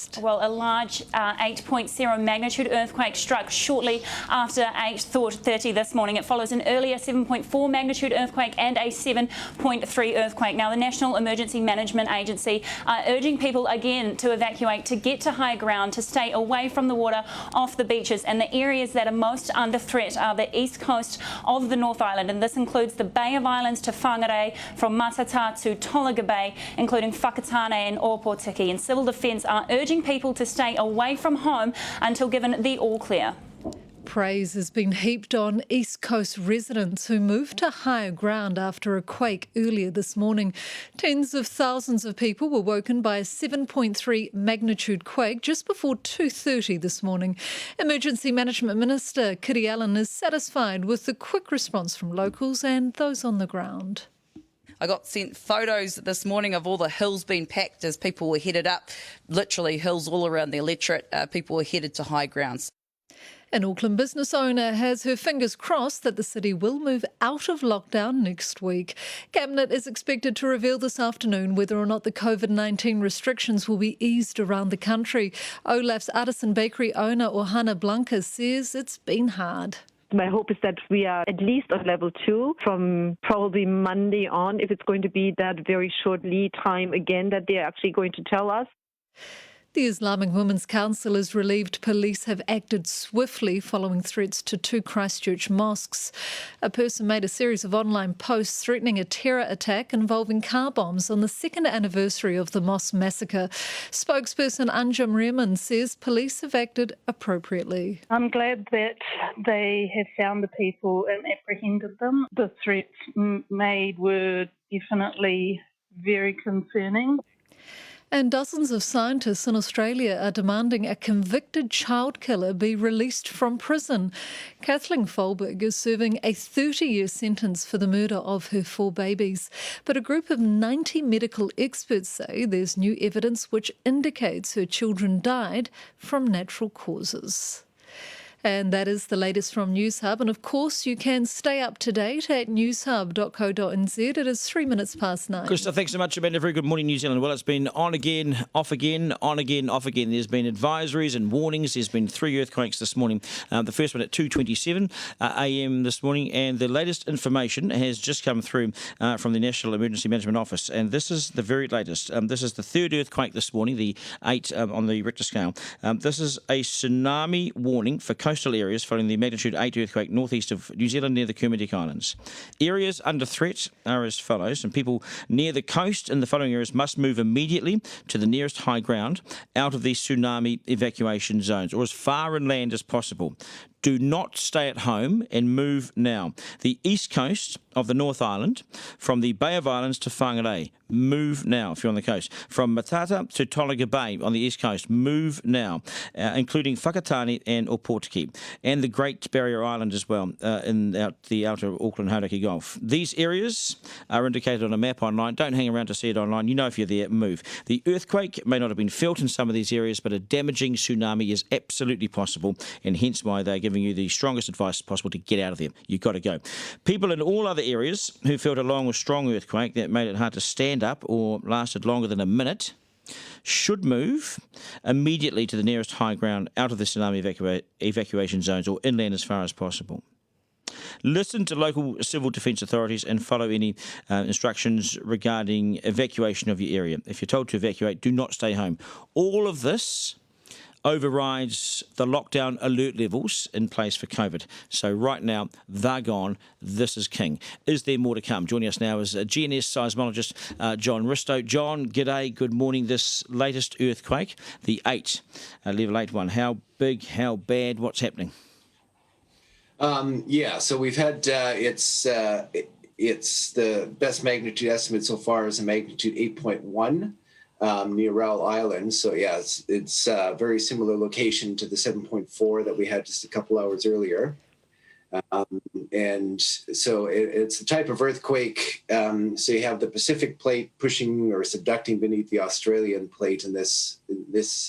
next. Well, a large 8.0 magnitude earthquake struck shortly after 8:30 this morning. It follows an earlier 7.4 magnitude earthquake and a 7.3 earthquake. Now, the National Emergency Management Agency are urging people again to evacuate, to get to high ground, to stay away from the water, off the beaches, and the areas that are most under threat are the east coast of the North Island, and this includes the Bay of Islands to Whangarei, from Matata to Tolaga Bay, including Whakatane and Opotiki. And Civil Defence are urging people to stay away from home until given the all clear. Praise has been heaped on East Coast residents who moved to higher ground after a quake earlier this morning. Tens of thousands of people were woken by a 7.3 magnitude quake just before 2:30 this morning. Emergency Management Minister Kiri Allen is satisfied with the quick response from locals and those on the ground. I got sent photos this morning of all the hills being packed as people were headed up, literally hills all around the electorate. People were headed to high grounds. An Auckland business owner has her fingers crossed that the city will move out of lockdown next week. Cabinet is expected to reveal this afternoon whether or not the COVID-19 restrictions will be eased around the country. Olaf's artisan bakery owner Ohana Blanca says it's been hard. My hope is that we are at least on level 2 from probably Monday on, if it's going to be that very short lead time again that they're actually going to tell us. The Islamic Women's Council is relieved police have acted swiftly following threats to 2 Christchurch mosques. A person made a series of online posts threatening a terror attack involving car bombs on the 2nd anniversary of the mosque massacre. Spokesperson Anjum Rehman says police have acted appropriately. I'm glad that they have found the people and apprehended them. The threats made were definitely very concerning. And dozens of scientists in Australia are demanding a convicted child killer be released from prison. Kathleen Folberg is serving a 30-year sentence for the murder of her 4 babies. But a group of 90 medical experts say there's new evidence which indicates her children died from natural causes. And that is the latest from Newshub. And of course, you can stay up to date at newshub.co.nz. It is 3 minutes past 9. Krista, thanks so much, Amanda. Very good morning, New Zealand. Well, it's been on again, off again, on again, off again. There's been advisories and warnings. There's been 3 earthquakes this morning. The first one at 2:27 a.m. this morning. And the latest information has just come through from the National Emergency Management Office. And this is the very latest. This is the 3rd earthquake this morning, the 8 on the Richter scale. This is a tsunami warning for coastal areas following the magnitude 8 earthquake northeast of New Zealand near the Kermadec Islands. Areas under threat are as follows, and people near the coast in the following areas must move immediately to the nearest high ground out of the tsunami evacuation zones or as far inland as possible. Do not stay at home and move now. The east coast of the North Island, from the Bay of Islands to Whangarei, move now if you're on the coast. From Matata to Tolaga Bay on the east coast, move now, including Whakatane and Opotiki, and the Great Barrier Island as well, in the outer Auckland Hauraki Gulf. These areas are indicated on a map online. Don't hang around to see it online. You know if you're there, move. The earthquake may not have been felt in some of these areas, but a damaging tsunami is absolutely possible, and hence why they're giving you the strongest advice possible to get out of there. You've got to go. People in all other areas who felt a long or strong earthquake that made it hard to stand up or lasted longer than a minute should move immediately to the nearest high ground out of the tsunami evacuation zones or inland as far as possible. Listen to local civil defence authorities and follow any instructions regarding evacuation of your area. If you're told to evacuate, do not stay home. All of this overrides the lockdown alert levels in place for COVID. So right now, they're gone. This is king. Is there more to come? Joining us now is GNS seismologist John Risto. John, g'day, good morning. This latest earthquake, the level 8 one, how big, how bad, what's happening? So we've had, it's the best magnitude estimate so far is a magnitude 8.1. Near Rowell Island. So yeah, it's a very similar location to the 7.4 that we had just a couple hours earlier. And so it's the type of earthquake. So you have the Pacific plate pushing or subducting beneath the Australian plate in this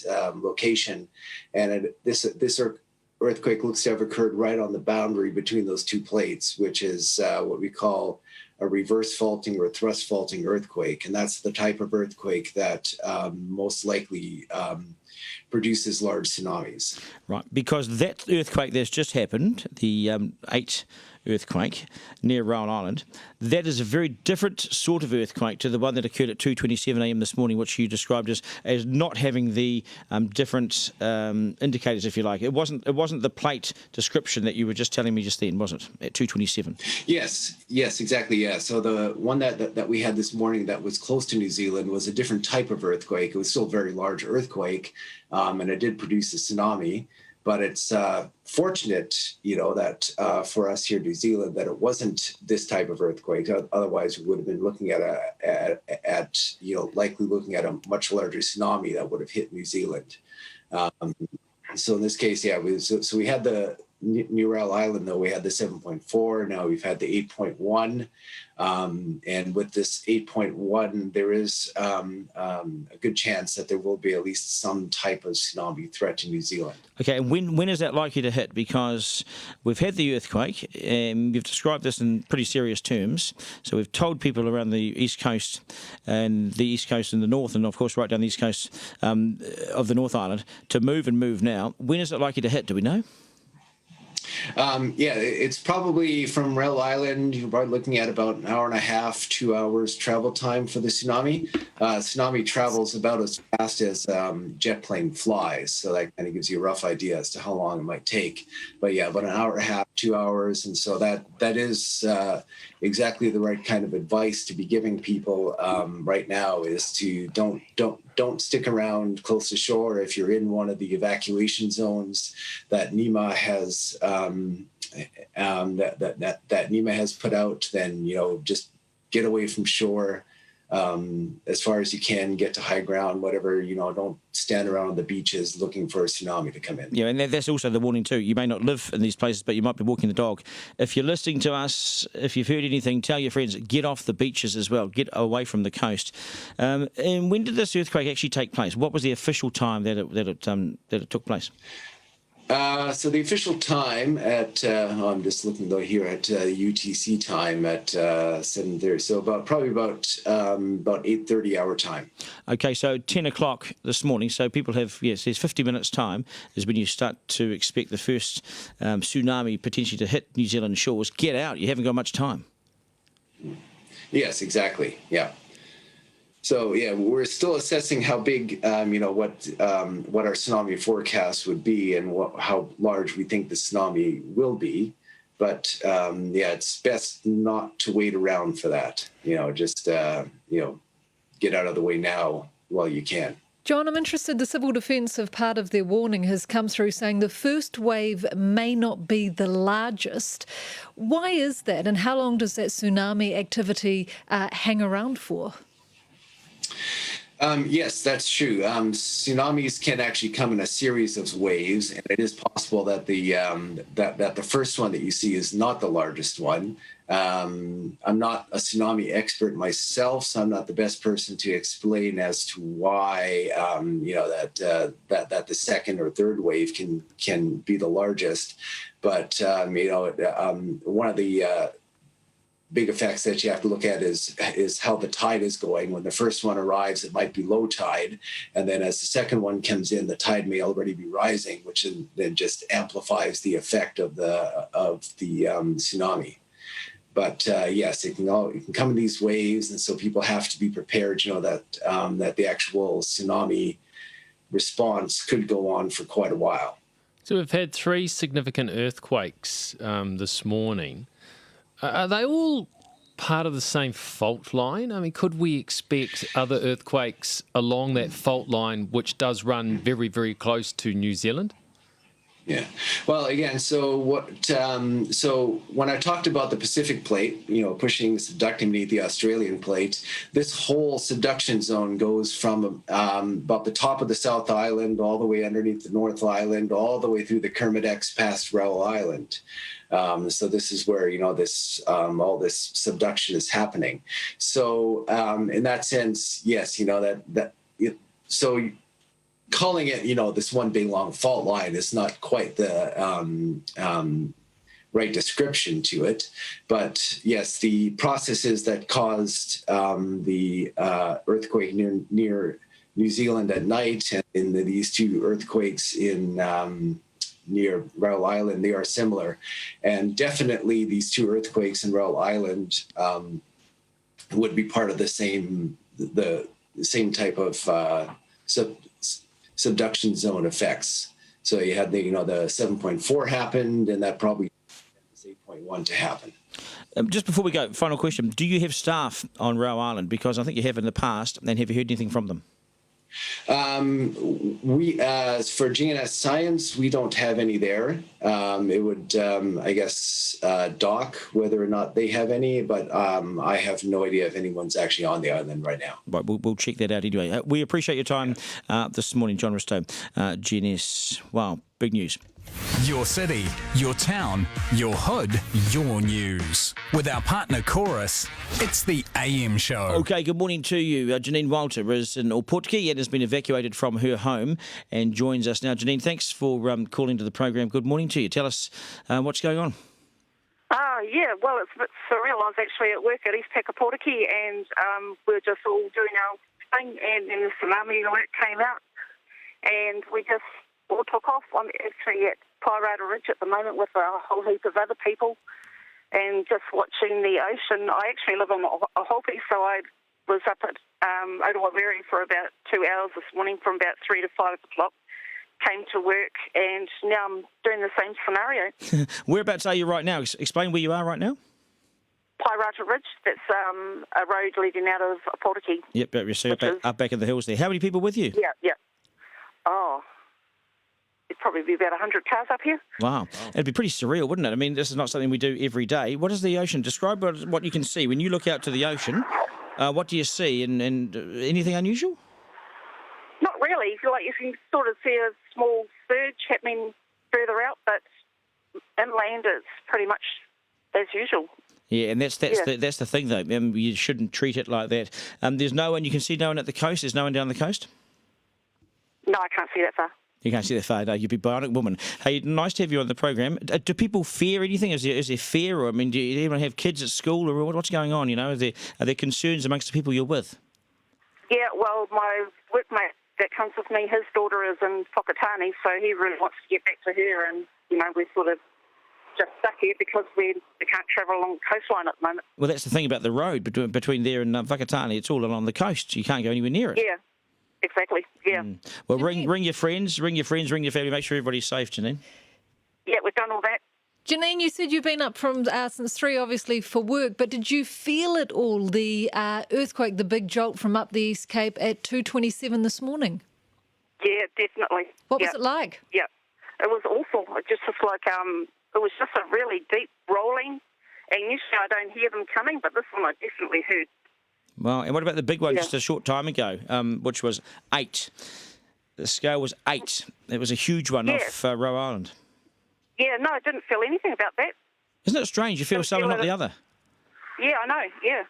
location. And this earthquake looks to have occurred right on the boundary between those 2 plates, which is what we call a reverse faulting or thrust faulting earthquake. And that's the type of earthquake that most likely produces large tsunamis. Right, because that earthquake that's just happened, the 8 earthquake near Rowan Island, that is a very different sort of earthquake to the one that occurred at 2:27 a.m. this morning, which you described as not having the different indicators, if you like. It wasn't the plate description that you were just telling me just then, was it, at 2:27? Yes, exactly. Yeah. So the one that we had this morning that was close to New Zealand was a different type of earthquake. It was still a very large earthquake, and it did produce a tsunami. But it's fortunate, that for us here in New Zealand, that it wasn't this type of earthquake. Otherwise, we would have been looking likely looking at a much larger tsunami that would have hit New Zealand. So in this case, so we had the New Royal Island, though we had the 7.4. Now we've had the 8.1. And with this 8.1, there is a good chance that there will be at least some type of tsunami threat to New Zealand. Okay, and when is that likely to hit? Because we've had the earthquake, and you've described this in pretty serious terms. So we've told people around the East Coast and the North, and of course right down the East Coast of the North Island, to move now. When is it likely to hit? Do we know? It's probably from Rail Island. You're probably looking at about an hour and a half, 2 hours travel time for the tsunami. Tsunami travels about as fast as jet plane flies, so that kind of gives you a rough idea as to how long it might take. But yeah, about an hour and a half, 2 hours, and so that is exactly the right kind of advice to be giving people right now, is to don't stick around close to shore if you're in one of the evacuation zones that NEMA has that NEMA has put out. Then just get away from shore as far as you can, get to high ground, whatever. Don't stand around on the beaches looking for a tsunami to come in. Yeah, and that's also the warning too. You may not live in these places, but you might be walking the dog. If you're listening to us, if you've heard anything, tell your friends, get off the beaches as well, get away from the coast. And when did this earthquake actually take place? What was the official time that it took place? So the official time at I'm just looking though here at UTC time at 7:30. So probably about 8:30 our time. Okay, so 10 o'clock this morning. So people have there's 50 minutes time is when you start to expect the first tsunami potentially to hit New Zealand shores. Get out! You haven't got much time. Yes, exactly. Yeah. So yeah, we're still assessing how big, what our tsunami forecast would be and how large we think the tsunami will be. But it's best not to wait around for that. Just get out of the way now while you can. John, I'm interested, the Civil Defence of part of their warning has come through saying the first wave may not be the largest. Why is that, and how long does that tsunami activity hang around for? Yes, that's true. Tsunamis can actually come in a series of waves, and it is possible that the first one that you see is not the largest one. I'm not a tsunami expert myself, so I'm not the best person to explain as to why that the second or third wave can be the largest. But one of the big effects that you have to look at is how the tide is going. When the first one arrives, it might be low tide, and then as the second one comes in, the tide may already be rising, which then just amplifies the effect of the tsunami. But yes, it can come in these waves, and so people have to be prepared. That the actual tsunami response could go on for quite a while. So we've had 3 significant earthquakes this morning. Are they all part of the same fault line? I mean, could we expect other earthquakes along that fault line, which does run very, very close to New Zealand? Yeah. Well, again, so when I talked about the Pacific plate, pushing, subducting beneath the Australian plate, this whole subduction zone goes from about the top of the South Island all the way underneath the North Island, all the way through the Kermadex past Raoul Island. So this is where all this subduction is happening. So in that sense, yes, so calling it this one big long fault line is not quite the right description to it. But yes, the processes that caused the earthquake near New Zealand at night, and in these two earthquakes in near Raoul Island, they are similar. And definitely these two earthquakes in Raoul Island would be part of the same type of subduction zone effects. So you had the 7.4 happened, and that probably was 8.1 to happen. Just before we go, final question. Do you have staff on Raoul Island? Because I think you have in the past, and have you heard anything from them? We, for GNS Science, we don't have any there. It would, I guess, Doc, whether or not they have any, but I have no idea if anyone's actually on the island right now. Right, we'll check that out anyway. We appreciate your time this morning, John Ristow, GNS. Wow, big news. Your city, your town, your hood, your news. With our partner Chorus, it's the AM Show. Okay, good morning to you. Janine Walter is in Opotiki and has been evacuated from her home and joins us now. Janine, thanks for calling to the program. Good morning to you. Tell us what's going on. Yeah, well, it's a bit surreal. I was actually at work at East Takapotiki and we're just all doing our thing, and then the tsunami alert came out and we just all took off. I'm actually at Pirata Ridge at the moment with a whole heap of other people and just watching the ocean. I actually live on Ohopi, so I was up at Otawairi for about 2 hours this morning from about 3 to 5 o'clock. Came to work, and now I'm doing the same scenario. Whereabouts are you right now? Explain where you are right now. Pirata Ridge, that's a road leading out of Opotiki. Yep, so up back in the hills there. How many people with you? Yeah. Oh, it'd probably be about 100 cars up here. Wow. It'd be pretty surreal, wouldn't it? I mean, this is not something we do every day. What is the ocean? Describe what you can see. When you look out to the ocean, what do you see, and anything unusual? Not really. You can sort of see a small surge happening further out, but inland it's pretty much as usual. Yeah, and that's the thing, though. You shouldn't treat it like that. There's no one, you can see no one at the coast? There's no one down the coast? No, I can't see that far. You can't see that far, no. You'd be bionic woman. Hey, nice to have you on the program. Do people fear anything? Is there fear? Or, do you even have kids at school? Or what's going on, Are there concerns amongst the people you're with? Yeah, well, my workmate that comes with me, his daughter is in Whakatane, so he really wants to get back to her, and, we're sort of just stuck here because we can't travel along the coastline at the moment. Well, that's the thing about the road between there and Whakatane. It's all along the coast. You can't go anywhere near it. Yeah, exactly, yeah. Well, ring your friends, ring your family, make sure everybody's safe, Janine. Yeah, we've done all that. Janine, you said you've been up from since 3, obviously, for work, but did you feel it all, the earthquake, the big jolt from up the East Cape at 2:27 this morning? Yeah, definitely. What was it like? Yeah, it was awful. It was just a really deep rolling, and usually I don't hear them coming, but this one I definitely heard. Well, and what about the big one just a short time ago, which was 8? The scale was 8. It was a huge one off Roe Island. Yeah, no, I didn't feel anything about that. Isn't it strange? You feel something, not the other. Yeah, I know, yeah.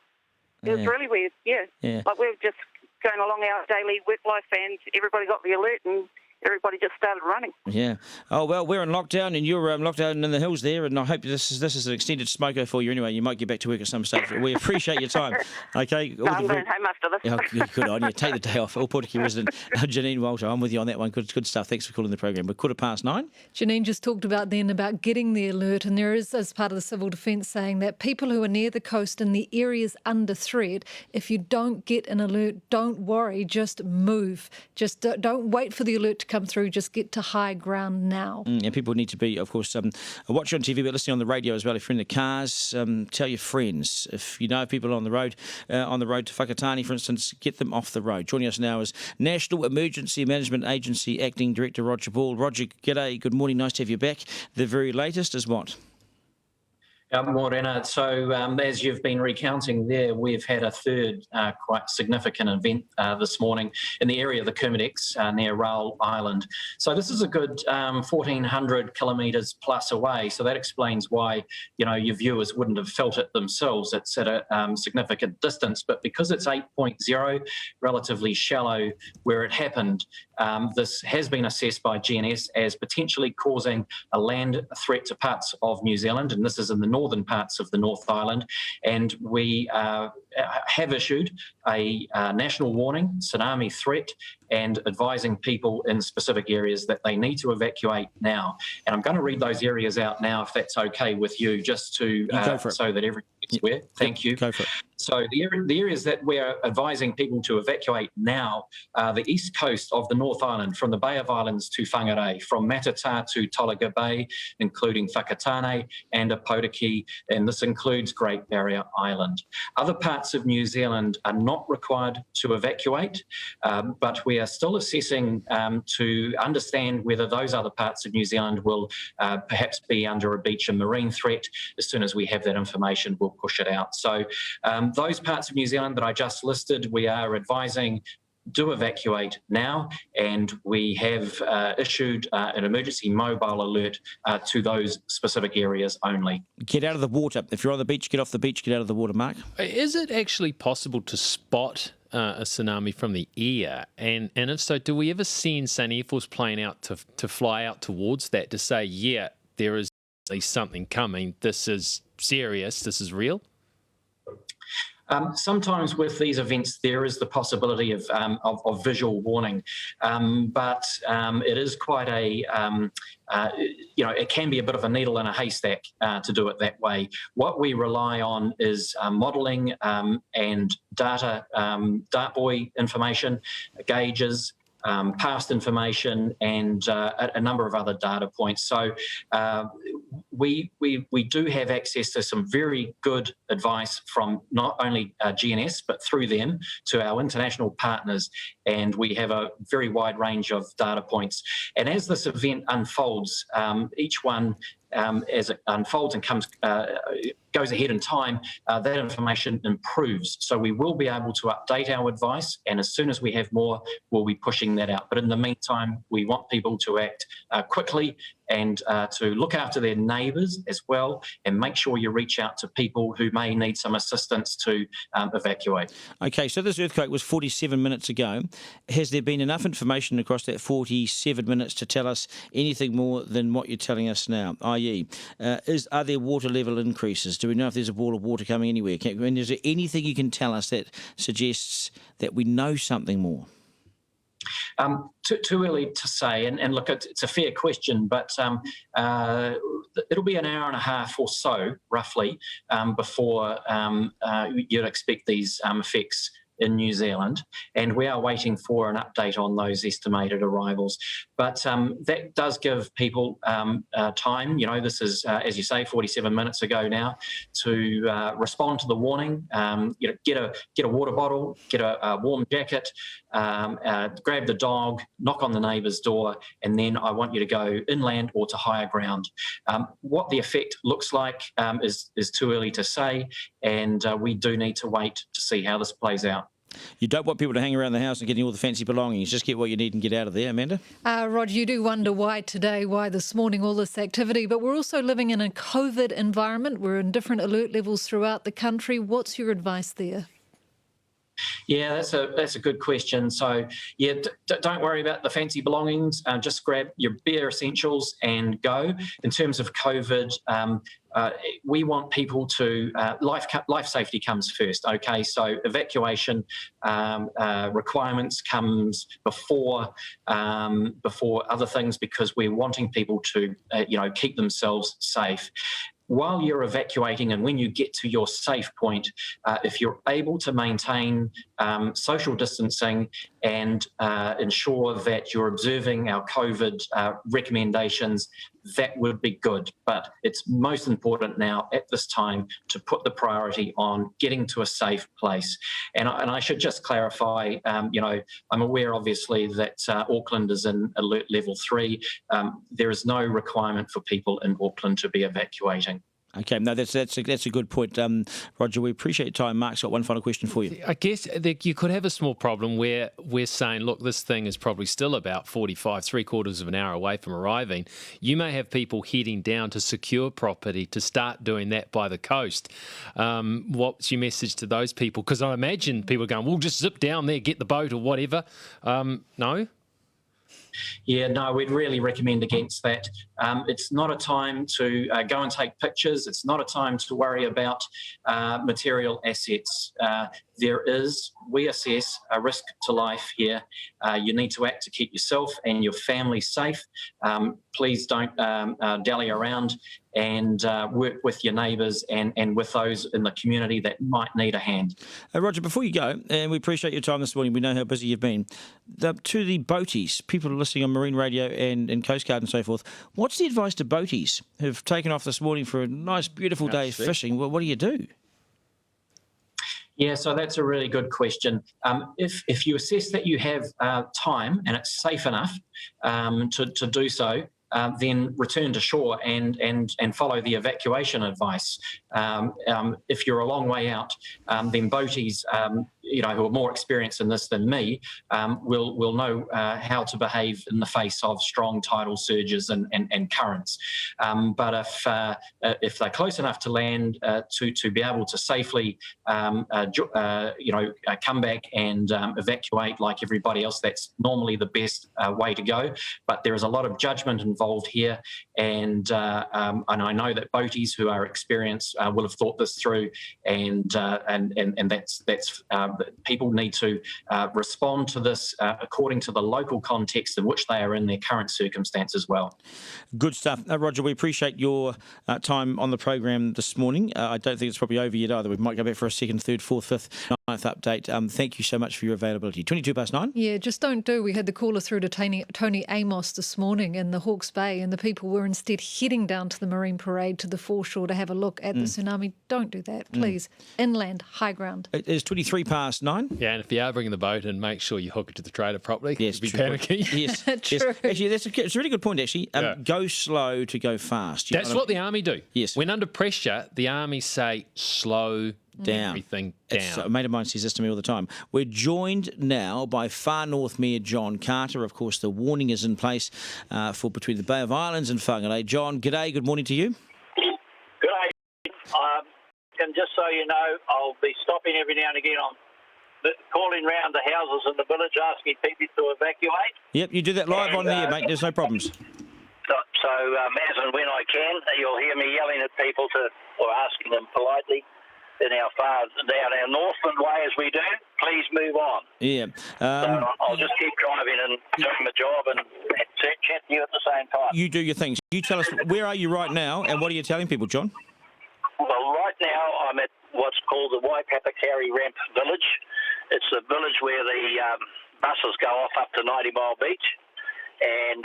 It was really weird, yeah. Like we were just going along our daily work life and everybody got the alert and everybody just started running. Yeah. Oh, well, we're in lockdown and you're locked down in the hills there, and I hope this is an extended smoko for you anyway. You might get back to work at some stage. We appreciate your time. Okay. No, I'm going home after this. Oh, good on you. Take the day off. Opotiki resident Janine Walter, I'm with you on that one. Good stuff. Thanks for calling the program. We're 9:15. Janine just talked about getting the alert, and there is, as part of the Civil Defence, saying that people who are near the coast and the areas under threat, if you don't get an alert, don't worry, just move. Just don't wait for the alert to come through, just get to high ground now. And people need to be, of course, watching on TV, but listening on the radio as well. If you're in the cars, tell your friends. If you know people on the road to Whakatane, for instance, get them off the road. Joining us now is National Emergency Management Agency Acting Director Roger Ball. Roger, g'day, good morning, nice to have you back. The very latest is what? Morena. So as you've been recounting there, we've had a third quite significant event this morning in the area of the Kermadec near Raoul Island. So this is a good 1,400 kilometres plus away. So that explains why, your viewers wouldn't have felt it themselves. It's at a significant distance, but because it's 8.0, relatively shallow where it happened, this has been assessed by GNS as potentially causing a land threat to parts of New Zealand, and this is in the north northern parts of the North Island, and we have issued a national warning, tsunami threat, and advising people in specific areas that they need to evacuate now. And I'm going to read those areas out now, if that's okay with you, just to so that everyone is aware. Thank you. Go for it. So the areas that we're advising people to evacuate now are the east coast of the North Island, from the Bay of Islands to Whangarei, from Matata to Tolaga Bay, including Whakatane and Apotiki, and this includes Great Barrier Island. Other parts of New Zealand are not required to evacuate, but we are still assessing to understand whether those other parts of New Zealand will perhaps be under a beach and marine threat. As soon as we have that information, we'll push it out. So those parts of New Zealand that I just listed, we are advising do evacuate now, and we have issued an emergency mobile alert to those specific areas only. Get out of the water. If you're on the beach, get off the beach, get out of the water, Mark. Is it actually possible to spot a tsunami from the air? And if so, do we ever send, say, an Air Force plane out to fly out towards that to say, yeah, there is something coming, this is serious, this is real? Sometimes with these events, there is the possibility of visual warning, but it is quite it can be a bit of a needle in a haystack to do it that way. What we rely on is modelling and data, dartbuoy information, gauges, past information, and a number of other data points. So we do have access to some very good advice from not only GNS, but through them to our international partners, and we have a very wide range of data points. And as this event unfolds, each one as it unfolds and goes ahead in time, that information improves. So we will be able to update our advice, and as soon as we have more, we'll be pushing that out. But in the meantime, we want people to act quickly and to look after their neighbours as well, and make sure you reach out to people who may need some assistance to evacuate. Okay, so this earthquake was 47 minutes ago. Has there been enough information across that 47 minutes to tell us anything more than what you're telling us now, i.e., are there water level increases? Do we know if there's a wall of water coming anywhere? Is there anything you can tell us that suggests that we know something more? Too early to say, and look, it's a fair question, but it'll be an hour and a half or so, roughly, before you'd expect these effects in New Zealand, and we are waiting for an update on those estimated arrivals. But that does give people time. You know, this is, as you say, 47 minutes ago now, to respond to the warning. Get a water bottle, get a warm jacket, grab the dog, knock on the neighbour's door, and then I want you to go inland or to higher ground. What the effect looks like is too early to say, and we do need to wait to see how this plays out. You don't want people to hang around the house and getting all the fancy belongings. Just get what you need and get out of there, Amanda. Rod, you do wonder why today, why this morning, all this activity, but we're also living in a COVID environment. We're in different alert levels throughout the country. What's your advice there? Yeah, that's a good question. So, yeah, don't worry about the fancy belongings. Just grab your bare essentials and go. In terms of COVID, we want people to life safety comes first. Okay, so evacuation requirements comes before other things, because we're wanting people to keep themselves safe. While you're evacuating and when you get to your safe point, if you're able to maintain social distancing and ensure that you're observing our COVID recommendations, that would be good. But it's most important now at this time to put the priority on getting to a safe place. And I should just clarify, I'm aware obviously that Auckland is in alert level 3. There is no requirement for people in Auckland to be evacuating. Okay, no, that's a good point. Roger, we appreciate your time. Mark's got one final question for you. I guess you could have a small problem where we're saying, look, this thing is probably still about 3/4 of an hour away from arriving. You may have people heading down to secure property to start doing that by the coast. What's your message to those people? Because I imagine people are going, we'll just zip down there, get the boat or whatever. No? Yeah, no, we'd really recommend against that. It's not a time to go and take pictures. It's not a time to worry about material assets. We assess a risk to life here. You need to act to keep yourself and your family safe. Please don't dally around, and work with your neighbours and with those in the community that might need a hand. Roger, before you go, and we appreciate your time this morning, we know how busy you've been, to the boaties, people are listening on Marine Radio and Coast Guard and so forth, what's the advice to boaties who've taken off this morning for a nice, beautiful day of fishing? Well, what do you do? Yeah, so that's a really good question. If you assess that you have time and it's safe enough to do so, then return to shore and follow the evacuation advice. If you're a long way out, then boaties, who are more experienced in this than me, will know how to behave in the face of strong tidal surges and currents. But if they're close enough to land to be able to safely, come back and evacuate like everybody else, that's normally the best way to go. But there is a lot of judgment involved here, and I know that boaties who are experienced will have thought this through, and that's people need to respond to this according to the local context in which they are in their current circumstance as well. Good stuff. Roger, we appreciate your time on the program this morning. I don't think it's probably over yet either. We might go back for a second, third, fourth, fifth, ninth update. Thank you so much for your availability. 9:22. Yeah, just don't do. We had the caller through to Tony Amos this morning in the Hawke's Bay, and the people were instead heading down to the Marine Parade to the foreshore to have a look at the tsunami. Don't do that, please. Inland, high ground. It is 9:23. Yeah, and if you are bringing the boat in, make sure you hook it to the trailer properly. Yes, be panicky. Yes, True. yes. Actually, it's a really good point, actually. Go slow to go fast. That's what the Army do. Yes. When under pressure, the Army say, slow down. Everything down. A mate of mine says this to me all the time. We're joined now by Far North Mayor John Carter. Of course, the warning is in place for between the Bay of Islands and Whangarei. John, g'day, good morning to you. G'day. And just so you know, I'll be stopping every now and again on calling round the houses in the village asking people to evacuate. Yep, you do that live on here, mate. There's no problems. So as and when I can, you'll hear me yelling at people or asking them politely down our Northland way as we do, please move on. Yeah. So I'll just keep driving and doing my job and chat to you at the same time. You do your things. You tell us, where are you right now and what are you telling people, John? Well, right now I'm at what's called the Waipapakari Ramp Village. It's a village where the buses go off up to 90 Mile Beach, and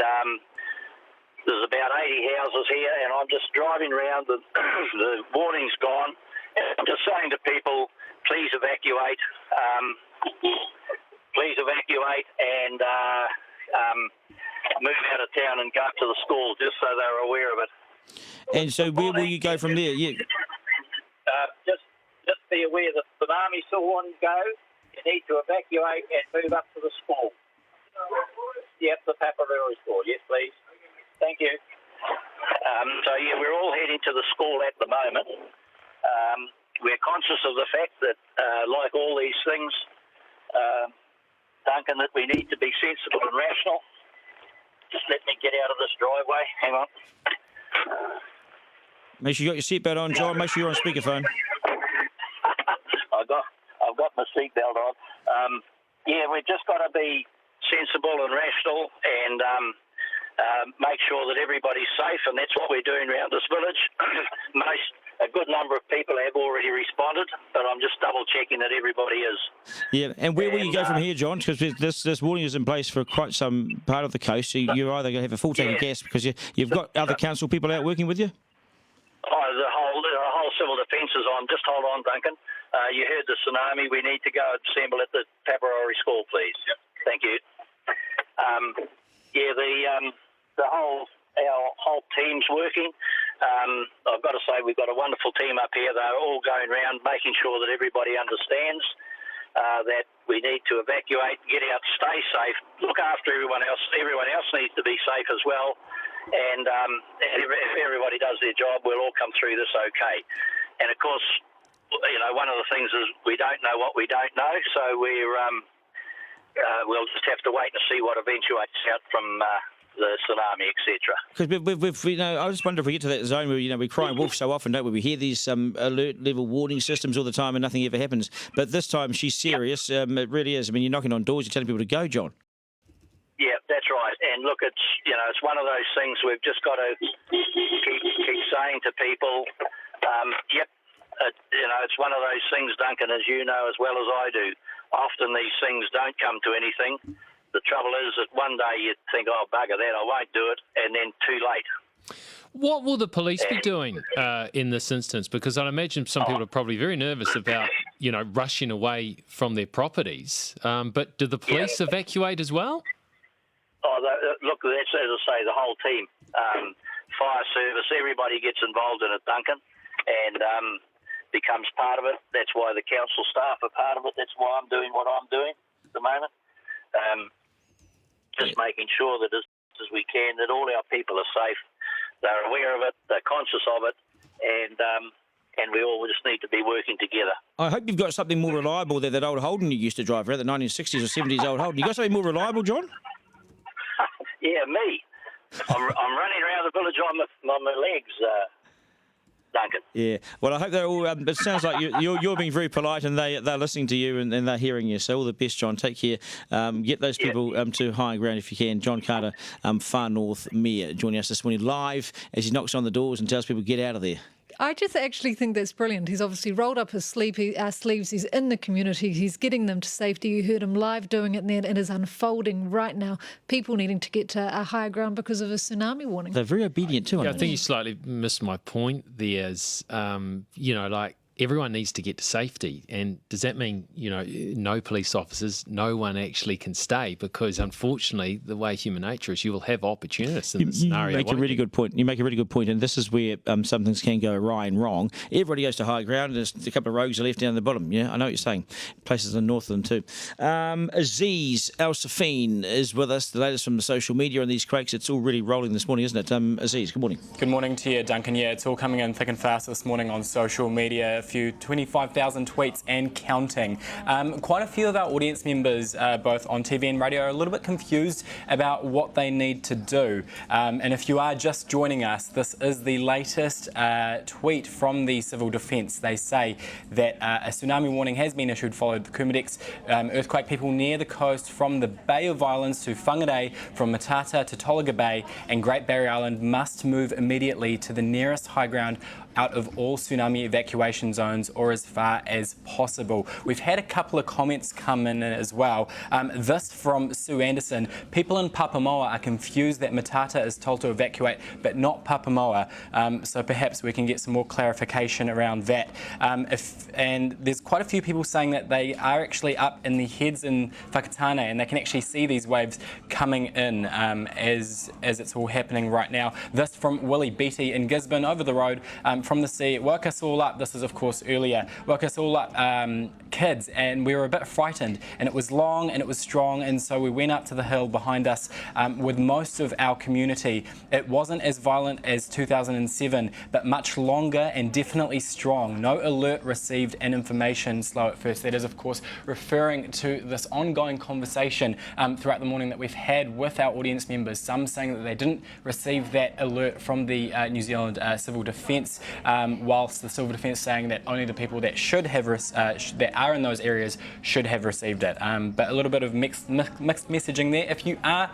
there's about 80 houses here, and I'm just driving around. The warning's gone. I'm just saying to people, please evacuate. Please evacuate and move out of town and go up to the schools, just so they're aware of it. And so where will you go from there? Yeah. Just be aware that the Tsunami warning go. You need to evacuate and move up to the school. Yep, the Paparuri school. Yes, please. Thank you. We're all heading to the school at the moment. We're conscious of the fact that, like all these things, Duncan, that we need to be sensible and rational. Just let me get out of this driveway. Hang on. Make sure you got your seatbelt on, John. Make sure you're on speakerphone. I've got my seatbelt on. We've just got to be sensible and rational and make sure that everybody's safe, and that's what we're doing around this village. A good number of people have already responded, but I'm just double-checking that everybody is. Yeah, and where will you go from here, John? Because this warning is in place for quite some part of the coast, so you're either going to have a full tank of gas because you've got other council people out working with you? The whole civil defence is on. Just hold on, Duncan. You heard the tsunami. We need to go assemble at the Paparuri school, please. Yep. Thank you. Our whole team's working. I've got to say we've got a wonderful team up here. They're all going around making sure that everybody understands that we need to evacuate, get out, stay safe, look after everyone else. Everyone else needs to be safe as well. And if everybody does their job, we'll all come through this okay. And of course, one of the things is we don't know what we don't know. So we're we'll just have to wait and see what eventuates out from the tsunami, etc. Because I just wonder if we get to that zone where we cry wolf so often, don't we? We hear these alert level warning systems all the time, and nothing ever happens. But this time she's serious. It really is. I mean, you're knocking on doors, you're telling people to go, John. Yeah, that's right. And look, it's one of those things we've just got to keep saying to people. It's one of those things, Duncan, as you know as well as I do. Often these things don't come to anything. The trouble is that one day you think, oh, bugger that, I won't do it, and then too late. What will the police be doing in this instance? Because I'd imagine some people are probably very nervous about, rushing away from their properties. But do the police evacuate as well? Oh, look, that's, as I say, the whole team. Fire service, everybody gets involved in it, Duncan, and becomes part of it. That's why the council staff are part of it. That's why I'm doing what I'm doing at the moment. Just making sure that as we can, that all our people are safe. They're aware of it, they're conscious of it, and we all just need to be working together. I hope you've got something more reliable than that old Holden you used to drive around, the 1960s or 70s old Holden. You got something more reliable, John? Yeah, me. I'm running around the village on my legs, Duncan. Yeah. Well, I hope they're all. It sounds like you're being very polite, and they're listening to you and they're hearing you. So all the best, John. Take care. Get those people to higher ground if you can. John Carter, Far North Mayor, joining us this morning live as he knocks on the doors and tells people get out of there. I just actually think that's brilliant. He's obviously rolled up his sleeves. He's in the community. He's getting them to safety. You heard him live doing it there. It is unfolding right now. People needing to get to a higher ground because of a tsunami warning. They're very obedient too. I think you slightly missed my point there. Is everyone needs to get to safety. And does that mean, no police officers, no one actually can stay? Because unfortunately, the way human nature is, you will have opportunists in the scenario. You make a really good point. You make a really good point. And this is where some things can go awry and wrong. Everybody goes to high ground. There's a couple of rogues are left down the bottom. Yeah, I know what you're saying. Places in the north of them too. Aziz Al-Safin is with us. The latest from the social media on these quakes. It's all really rolling this morning, isn't it? Aziz, good morning. Good morning to you, Duncan. Yeah, it's all coming in thick and fast this morning on social media. 25,000 tweets and counting. Quite a few of our audience members, both on TV and radio, are a little bit confused about what they need to do. And if you are just joining us, this is the latest tweet from the Civil Defence. They say that a tsunami warning has been issued following the Kumedix earthquake. People near the coast from the Bay of Islands to Whangarei, from Matata to Tolaga Bay and Great Barrier Island must move immediately to the nearest high ground out of all tsunami evacuation zones or as far as possible. We've had a couple of comments come in as well. This from Sue Anderson. People in Papamoa are confused that Matata is told to evacuate but not Papamoa. So perhaps we can get some more clarification around that. And there's quite a few people saying that they are actually up in the heads in Whakatane and they can actually see these waves coming in as it's all happening right now. This from Willie Beatty in Gisborne over the road. From the sea. It woke us all up. This is, of course, earlier. Woke us all up, kids, and we were a bit frightened. And it was long and it was strong, and so we went up to the hill behind us with most of our community. It wasn't as violent as 2007, but much longer and definitely strong. No alert received and information slow at first. That is, of course, referring to this ongoing conversation throughout the morning that we've had with our audience members. Some saying that they didn't receive that alert from the New Zealand Civil Defence. Whilst the Civil Defence saying that only the people that should have that are in those areas should have received it. But a little bit of mixed messaging there. If you are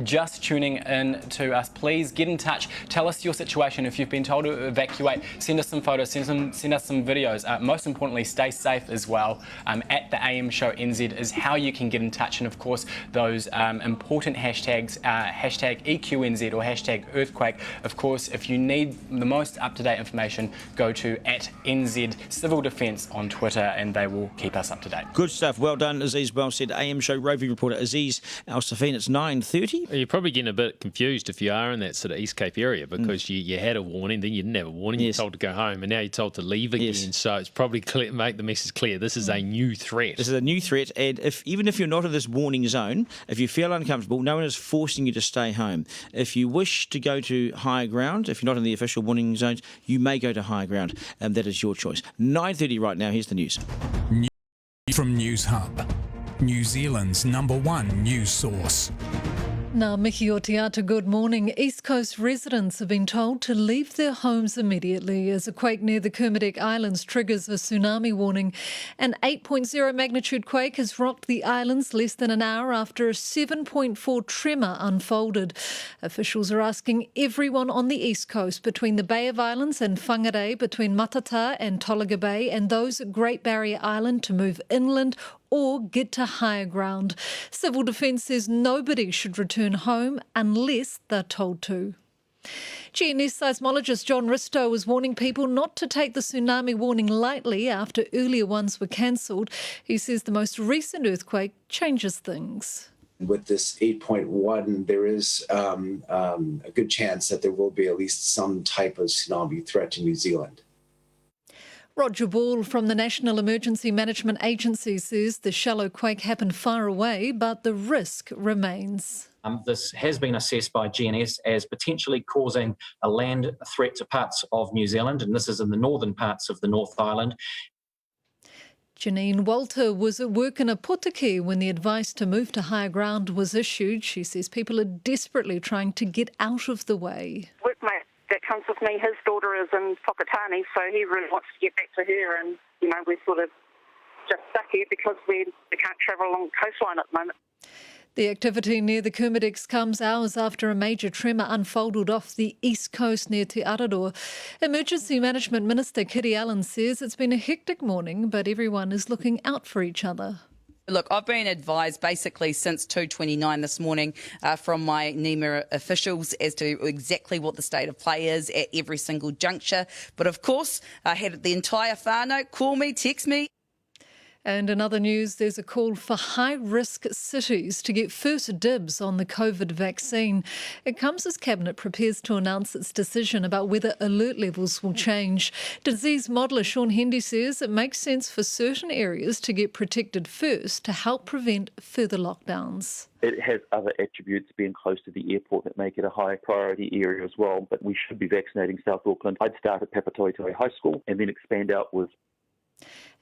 just tuning in to us, please get in touch. Tell us your situation. If you've been told to evacuate, send us some photos, send us some videos. Most importantly, stay safe as well. At the AM Show NZ is how you can get in touch, and of course those important hashtags, hashtag EQNZ or hashtag earthquake. Of course, if you need the most up-to-date information, go to @NZ Civil Defence on Twitter and they will keep us up to date. Good stuff. Well done, Aziz. Well said. AM Show roving reporter Aziz Al-Safin. It's 9:30. You're probably getting a bit confused if you are in that sort of East Cape area because you had a warning, then you didn't have a warning, you're told to go home, and now you're told to leave again. So it's probably clear, make the message clear. This is a new threat. This is a new threat, and even if you're not in this warning zone, if you feel uncomfortable, no one is forcing you to stay home. If you wish to go to higher ground, if you're not in the official warning zones, you may go to higher ground, and that is your choice. 9:30 right now. Here's the news. From News Hub. New Zealand's #1 news source. Now, Miki o te ata, good morning. East Coast residents have been told to leave their homes immediately as a quake near the Kermadec Islands triggers a tsunami warning. An 8.0 magnitude quake has rocked the islands less than an hour after a 7.4 tremor unfolded. Officials are asking everyone on the East Coast between the Bay of Islands and Whangarei, between Matata and Tolaga Bay, and those at Great Barrier Island to move inland or get to higher ground. Civil Defence says nobody should return home unless they're told to. GNS seismologist John Ristow was warning people not to take the tsunami warning lightly after earlier ones were cancelled. He says the most recent earthquake changes things. With this 8.1, there is a good chance that there will be at least some type of tsunami threat to New Zealand. Roger Ball from the National Emergency Management Agency says the shallow quake happened far away, but the risk remains. This has been assessed by GNS as potentially causing a land threat to parts of New Zealand, and this is in the northern parts of the North Island. Janine Walter was at work in a putiki when the advice to move to higher ground was issued. She says people are desperately trying to get out of the way. Workmate that comes with me, his daughter is in Whakatane, so he really wants to get back to her, and, we're sort of just stuck here because we can't travel along the coastline at the moment. The activity near the Kermadec comes hours after a major tremor unfolded off the east coast near Te Araroa. Emergency Management Minister Kitty Allen says it's been a hectic morning, but everyone is looking out for each other. Look, I've been advised basically since 2:29 this morning from my NEMA officials as to exactly what the state of play is at every single juncture. But of course, I had the entire whānau call me, text me. And in other news, there's a call for high-risk cities to get first dibs on the COVID vaccine. It comes as Cabinet prepares to announce its decision about whether alert levels will change. Disease modeller Sean Hendy says it makes sense for certain areas to get protected first to help prevent further lockdowns. It has other attributes, being close to the airport, that make it a high priority area as well. But we should be vaccinating South Auckland. I'd start at Papatoetoe High School and then expand outwards.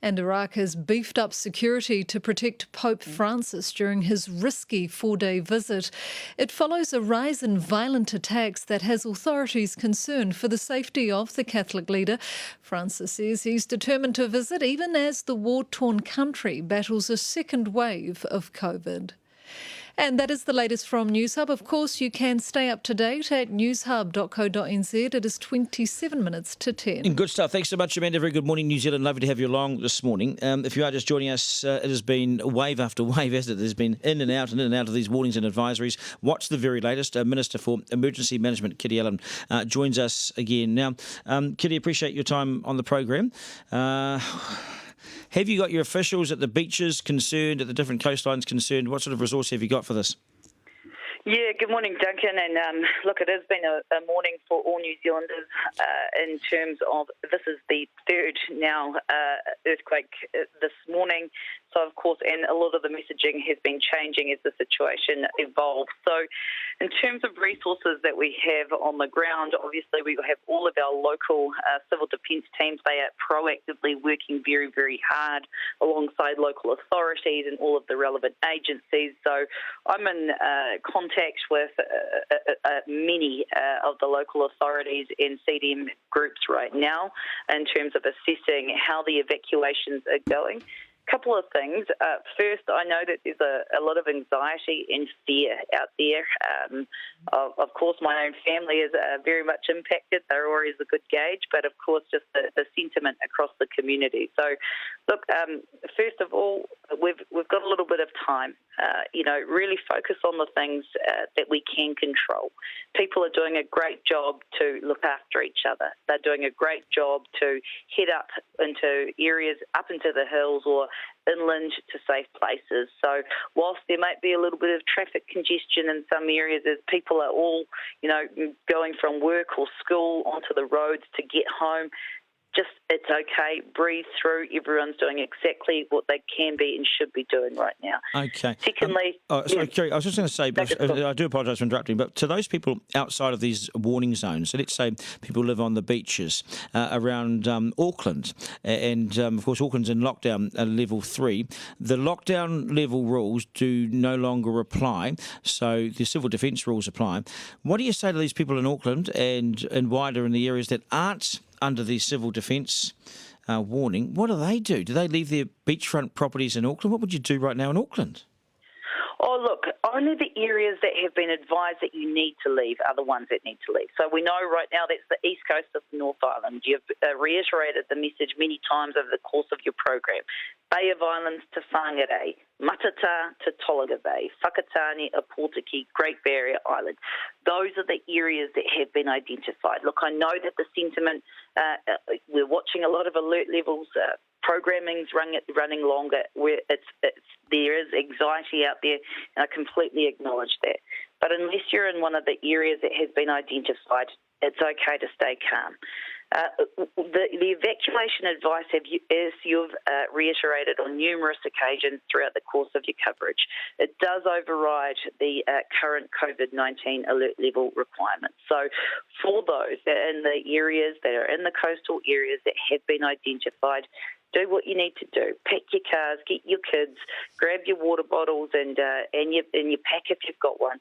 And Iraq has beefed up security to protect Pope Francis during his risky 4-day visit. It follows a rise in violent attacks that has authorities concerned for the safety of the Catholic leader. Francis says he's determined to visit even as the war-torn country battles a second wave of COVID. And that is the latest from Newshub. Of course, you can stay up to date at newshub.co.nz. It is 27 minutes to 10. Good stuff. Thanks so much, Amanda. Very good morning, New Zealand. Lovely to have you along this morning. If you are just joining us, it has been wave after wave, hasn't it? There's been in and out of these warnings and advisories. What's the very latest? Minister for Emergency Management, Kitty Allen, joins us again. Now, Kitty, appreciate your time on the program. Have you got your officials at the beaches concerned, at the different coastlines concerned? What sort of resource have you got for this? Yeah, good morning, Duncan. And look, it has been a morning for all New Zealanders in terms of this is the third now earthquake this morning. So, of course, and a lot of the messaging has been changing as the situation evolves. So, in terms of resources that we have on the ground, obviously we have all of our local civil defence teams. They are proactively working very, very hard alongside local authorities and all of the relevant agencies. So, I'm in contact with many of the local authorities and CDM groups right now in terms of assessing how the evacuations are going. Couple of things. First, I know that there's a lot of anxiety and fear out there. Of course, my own family is very much impacted. They're always a good gauge, but of course, just the sentiment across the community. So, look, first of all, we've got a little bit of time. Really focus on the things that we can control. People are doing a great job to look after each other. They're doing a great job to head up into areas, up into the hills or inland to safe places. So whilst there might be a little bit of traffic congestion in some areas as people are all, going from work or school onto the roads to get home, just, it's okay, breathe through. Everyone's doing exactly what they can be and should be doing right now. Okay. Secondly... sorry, Kerry, I was just going to say, I do apologise for interrupting, but to those people outside of these warning zones, so let's say people live on the beaches around Auckland, and of course Auckland's in lockdown level 3, the lockdown level rules do no longer apply, so the civil defence rules apply. What do you say to these people in Auckland and wider in the areas that aren't under the civil defence warning? What do they do? Do they leave their beachfront properties in Auckland? What would you do right now in Auckland? Oh, look, only the areas that have been advised that you need to leave are the ones that need to leave. So we know right now that's the east coast of the North Island. You've reiterated the message many times over the course of your program. Bay of Islands to Whangarei, Matata to Tolaga Bay, Whakatane, Aportiki, Great Barrier Island. Those are the areas that have been identified. Look, I know that the sentiment, we're watching a lot of alert levels, programming's running longer, where there is anxiety out there, and I completely acknowledge that. But unless you're in one of the areas that has been identified, it's okay to stay calm. The evacuation advice, as you've reiterated on numerous occasions throughout the course of your coverage, it does override the current COVID-19 alert level requirements. So for those that are in the areas that are in the coastal areas that have been identified, do what you need to do. Pack your cars, get your kids, grab your water bottles and your pack if you've got one.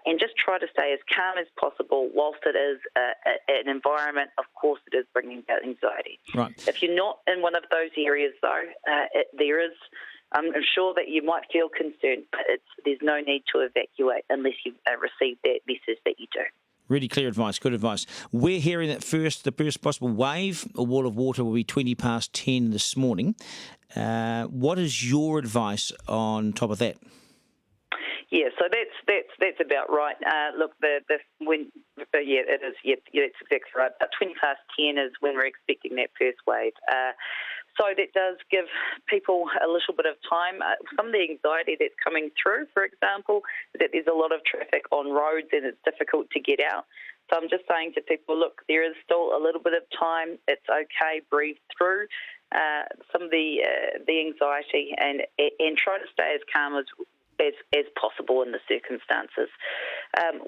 And just try to stay as calm as possible whilst it is an environment, of course, it is bringing about anxiety. Right. If you're not in one of those areas, though, I'm sure that you might feel concerned, but there's no need to evacuate unless you've received that message that you do. Really clear advice, good advice. We're hearing that the first possible wave, a wall of water, will be 20 past 10 this morning. What is your advice on top of that? Yeah, so that's about right. Look, it is. Yeah, that's exactly right. About 20 past 10 is when we're expecting that first wave. So that does give people a little bit of time. Some of the anxiety that's coming through, for example, is that there's a lot of traffic on roads and it's difficult to get out. So I'm just saying to people, look, there is still a little bit of time. It's okay. Breathe through some of the anxiety and try to stay as calm as possible in the circumstances.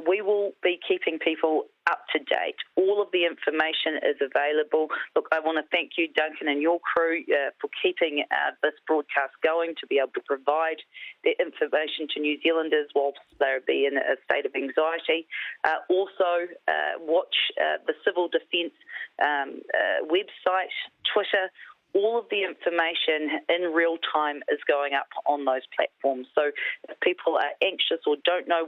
We will be keeping people up to date. All of the information is available. Look, I want to thank you, Duncan, and your crew for keeping this broadcast going to be able to provide the information to New Zealanders whilst they be in a state of anxiety. Also, watch the Civil Defence website, Twitter. All of the information in real time is going up on those platforms. So if people are anxious or don't know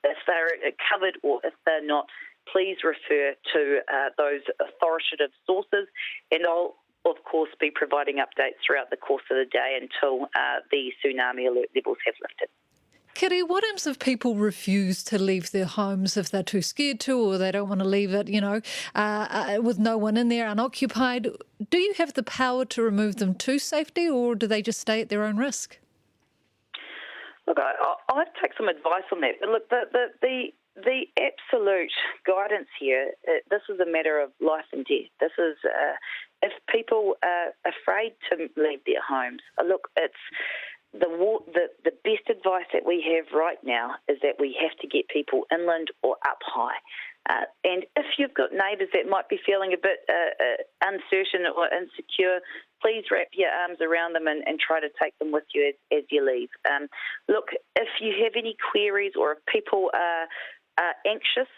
if they're covered or if they're not, please refer to those authoritative sources. And I'll, of course, be providing updates throughout the course of the day until the tsunami alert levels have lifted. Kitty, what happens if people refuse to leave their homes if they're too scared to, or they don't want to leave it, with no one in there, unoccupied? Do you have the power to remove them to safety, or do they just stay at their own risk? Look, I'd take some advice on that. But look, the absolute guidance here, this is a matter of life and death. This is if people are afraid to leave their homes. Look, it's the best advice that we have right now is that we have to get people inland or up high. And if you've got neighbours that might be feeling a bit uncertain or insecure, please wrap your arms around them and try to take them with you as you leave. Look, if you have any queries or if people are anxious,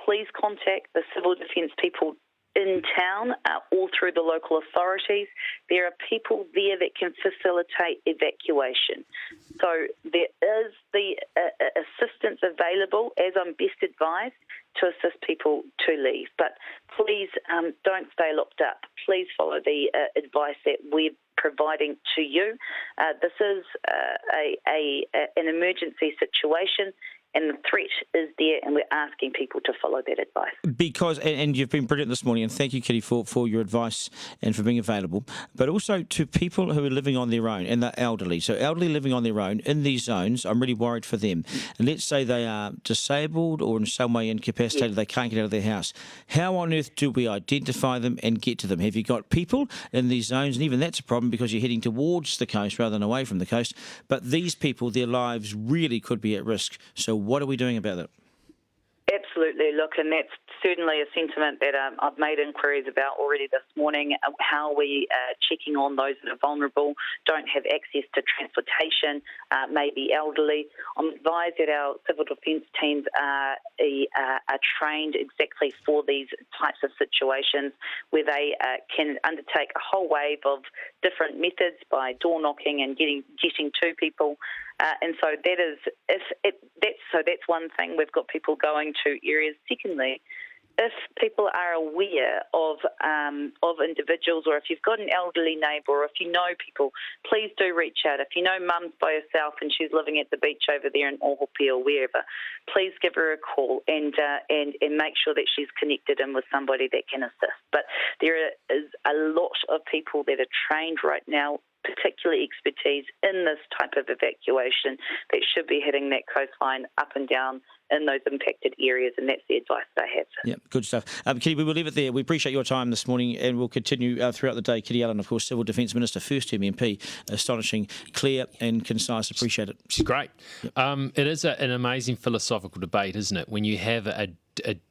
please contact the Civil Defence people in town, all through the local authorities. There are people there that can facilitate evacuation. So there is the assistance available, as I'm best advised, to assist people to leave. But please don't stay locked up. Please follow the advice that we're providing to you. This is an emergency situation, and the threat is there, and we're asking people to follow that advice. Because, and you've been brilliant this morning, and thank you, Kitty, for your advice and for being available, but also to people who are living on their own and they're elderly. So elderly living on their own in these zones, I'm really worried for them. And let's say they are disabled or in some way incapacitated, they can't get out of their house. How on earth do we identify them and get to them? Have you got people in these zones? And even that's a problem because you're heading towards the coast rather than away from the coast. But these people, their lives really could be at risk. So what are we doing about that? Absolutely. Look, and that's certainly a sentiment that I've made inquiries about already this morning. How are we checking on those that are vulnerable, don't have access to transportation, may be elderly? I'm advised that our civil defence teams are trained exactly for these types of situations where they can undertake a whole wave of different methods by door knocking and getting to people. And so that's one thing. We've got people going to areas. Secondly, if people are aware of individuals, or if you've got an elderly neighbour, or if you know people, please do reach out. If you know mum's by herself and she's living at the beach over there in Ohope or wherever, please give her a call and make sure that she's connected in with somebody that can assist. But there is a lot of people that are trained right now, particularly expertise in this type of evacuation, that should be hitting that coastline up and down in those impacted areas, and that's the advice that I have. Yeah, good stuff. Kitty, we will leave it there. We appreciate your time this morning, and we'll continue throughout the day. Kitty Allen, of course, Civil Defence Minister, first term MP, astonishing, clear and concise. Appreciate it. She's great. Yep. It is an amazing philosophical debate, isn't it? When you have a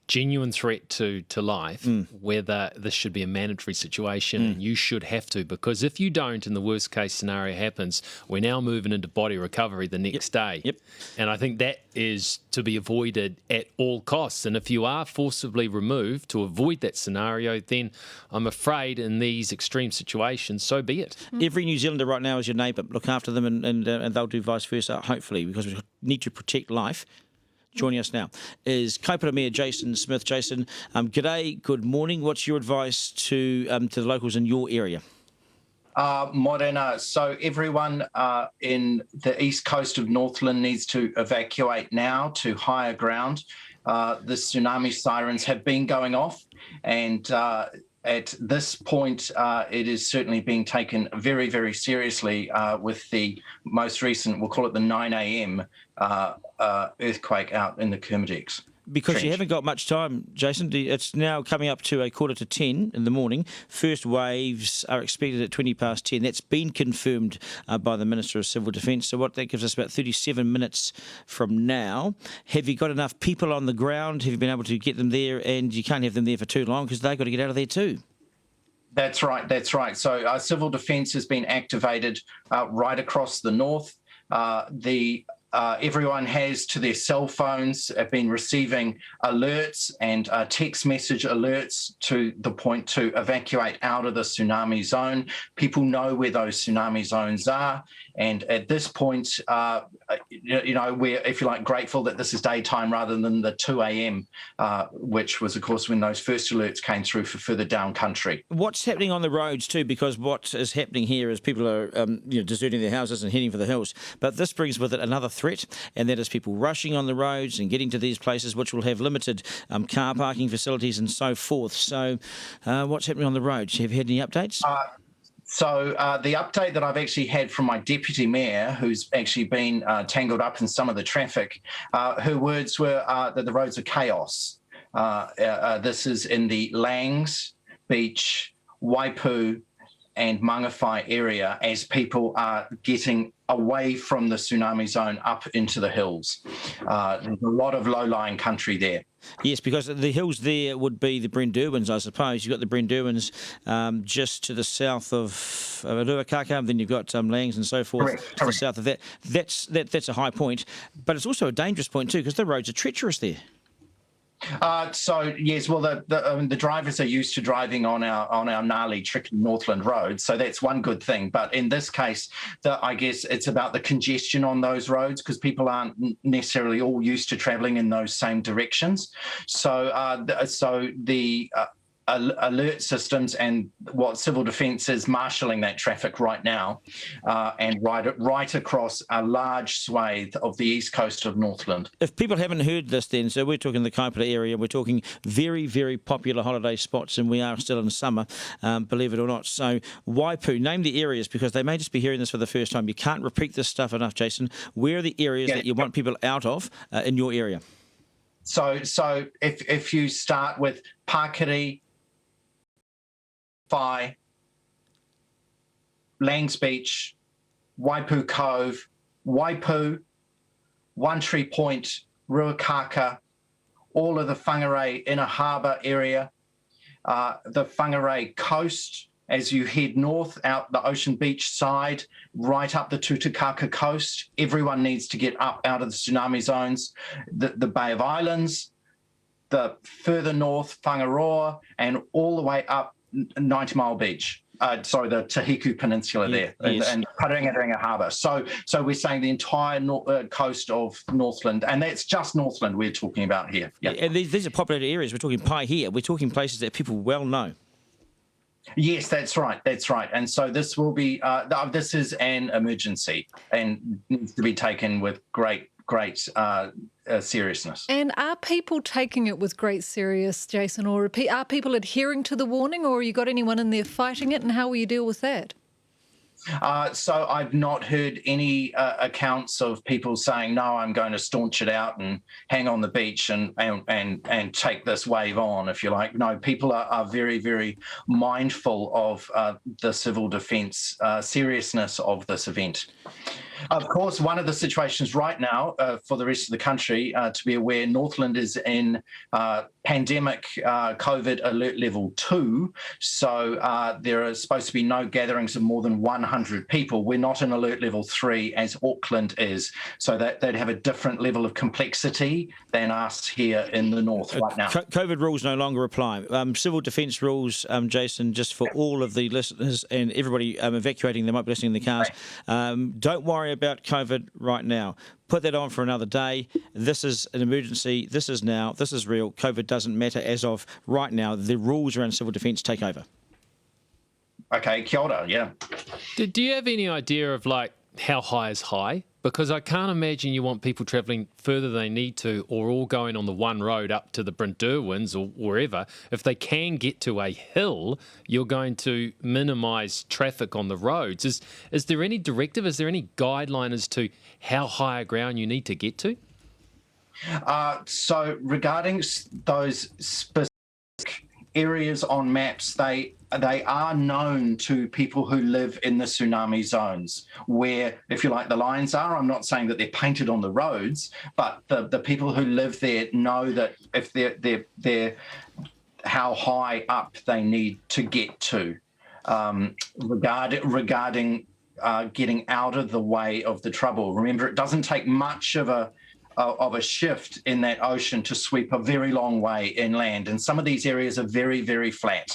genuine threat to life, whether this should be a mandatory situation and you should have to, because if you don't and the worst case scenario happens, we're now moving into body recovery the next day. Yep. And I think that is to be avoided at all costs. And if you are forcibly removed to avoid that scenario, then I'm afraid in these extreme situations, so be it. Every New Zealander right now is your neighbour. Look after them and they'll do vice versa, hopefully, because we need to protect life. Joining us now is Kaipara Mayor Jason Smith. Jason, g'day, good morning. What's your advice to the locals in your area? Morena, so everyone in the east coast of Northland needs to evacuate now to higher ground. The tsunami sirens have been going off, and at this point, it is certainly being taken very, very seriously with the most recent, we'll call it the 9 a.m. Earthquake out in the Kermadec. Because you haven't got much time, Jason. It's now coming up to 9:45 in the morning. First waves are expected at 10:20. That's been confirmed by the Minister of Civil Defence. So that gives us about 37 minutes from now. Have you got enough people on the ground? Have you been able to get them there? And you can't have them there for too long because they've got to get out of there too. That's right. So Civil Defence has been activated right across the north. Everyone has to their cell phones have been receiving alerts and text message alerts to the point to evacuate out of the tsunami zone. People know where those tsunami zones are. And at this point, we're, if you like, grateful that this is daytime rather than the 2 a.m., which was, of course, when those first alerts came through for further down country. What's happening on the roads too? Because what is happening here is people are deserting their houses and heading for the hills. But this brings with it another threat, and that is people rushing on the roads and getting to these places, which will have limited car parking facilities and so forth. So what's happening on the roads? Have you had any updates? So the update that I've actually had from my deputy mayor, who's actually been tangled up in some of the traffic, her words were that the roads are chaos. This is in the Langs, Beach, Waipu and Mangawhai area as people are getting away from the tsunami zone up into the hills. There's a lot of low-lying country there. Yes, because the hills there would be the Brenderwins, I suppose. You've got the Brenderwins just to the south of Ruakaka, then you've got Langs and so forth. Correct. To the south of that. That's a high point, but it's also a dangerous point too because the roads are treacherous there. So yes, well, the drivers are used to driving on our gnarly, tricky Northland roads, so that's one good thing. But in this case, I guess it's about the congestion on those roads because people aren't necessarily all used to travelling in those same directions. So alert systems, and what Civil Defence is marshalling that traffic right now, and right across a large swathe of the east coast of Northland. If people haven't heard this then, so we're talking the Kaipara area, we're talking very, very popular holiday spots, and we are still in summer, believe it or not. So Waipu, name the areas, because they may just be hearing this for the first time. You can't repeat this stuff enough, Jason. Where are the areas that you want people out of in your area? So if you start with Pakiri, Whai, Langs Beach, Waipu Cove, Waipu, One Tree Point, Ruakaka, all of the Whangarei Inner Harbour area, the Whangarei coast, as you head north out the Ocean Beach side, right up the Tutukaka coast. Everyone needs to get up out of the tsunami zones. The Bay of Islands, the further north, Whangaroa, and all the way up 90 Mile Beach. The Tahiku Peninsula there, and Paringaringa Harbour. So we're saying the entire coast of Northland, and that's just Northland we're talking about here. Yeah. And these are populated areas. We're talking Pai here. We're talking places that people well know. Yes, that's right. And so this will be, this is an emergency and needs to be taken with great seriousness. And are people taking it with great serious, Jason, or are people adhering to the warning, or you got anyone in there fighting it, and how will you deal with that? So I've not heard any accounts of people saying, no, I'm going to staunch it out and hang on the beach and take this wave on, if you like. No, people are very, very mindful of the civil defence seriousness of this event. Of course, one of the situations right now for the rest of the country, to be aware, Northland is in pandemic COVID alert level 2. So there are supposed to be no gatherings of more than 100 people. We're not in alert level 3 as Auckland is. So they'd have a different level of complexity than us here in the north right now. COVID rules no longer apply. Civil defence rules, Jason, just for all of the listeners and everybody evacuating, they might be listening in the cars. Don't worry about COVID right now. Put that on for another day. This is an emergency. This is now. This is real. COVID doesn't matter as of right now. The rules around civil defence take over. Okay, kia ora, yeah. Do you have any idea of how high is high? Because I can't imagine you want people travelling further than they need to, or all going on the one road up to the Brynderwyns or wherever. If they can get to a hill, you're going to minimise traffic on the roads. Is there any directive? Is there any guideline as to how high a ground you need to get to? So regarding those specific areas on maps, they are known to people who live in the tsunami zones where, if you like, the lines are. I'm not saying that they're painted on the roads, but the people who live there know that if they're how high up they need to get to regarding getting out of the way of the trouble. Remember, it doesn't take much of a shift in that ocean to sweep a very long way inland, and some of these areas are very, very flat.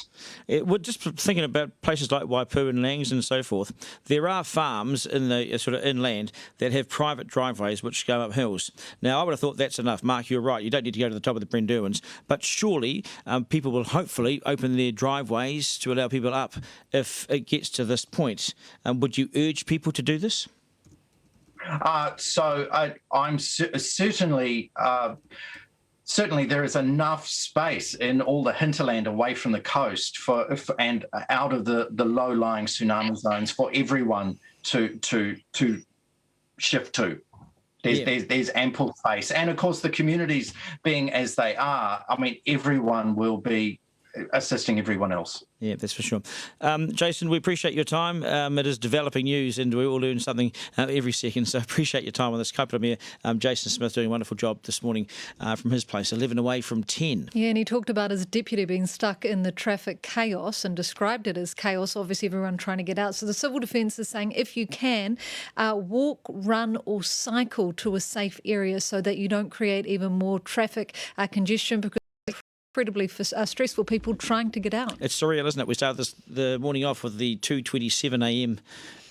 We're just thinking about places like Waipu and Langs and so forth. There are farms in the sort of inland that have private driveways which go up hills. Now, I would have thought that's enough. Mark, you're right. You don't need to go to the top of the Brynderwyns, but surely people will hopefully open their driveways to allow people up if it gets to this point. Would you urge people to do this? I'm certainly there is enough space in all the hinterland away from the coast and out of the low-lying tsunami zones for everyone to shift to. There's ample space, and of course the communities being as they are, I mean, everyone will be assisting everyone else. Yeah, that's for sure. Jason, we appreciate your time. It is developing news, and we all learn something every second, so appreciate your time on this. Kaipara Mayor Jason Smith doing a wonderful job this morning from his place, 11 away from 10. Yeah, and he talked about his deputy being stuck in the traffic chaos and described it as chaos, obviously everyone trying to get out. So the Civil Defence is saying if you can, walk, run or cycle to a safe area so that you don't create even more traffic congestion, because incredibly stressful people trying to get out. It's surreal, isn't it? We started the morning off with the 2:27 a.m.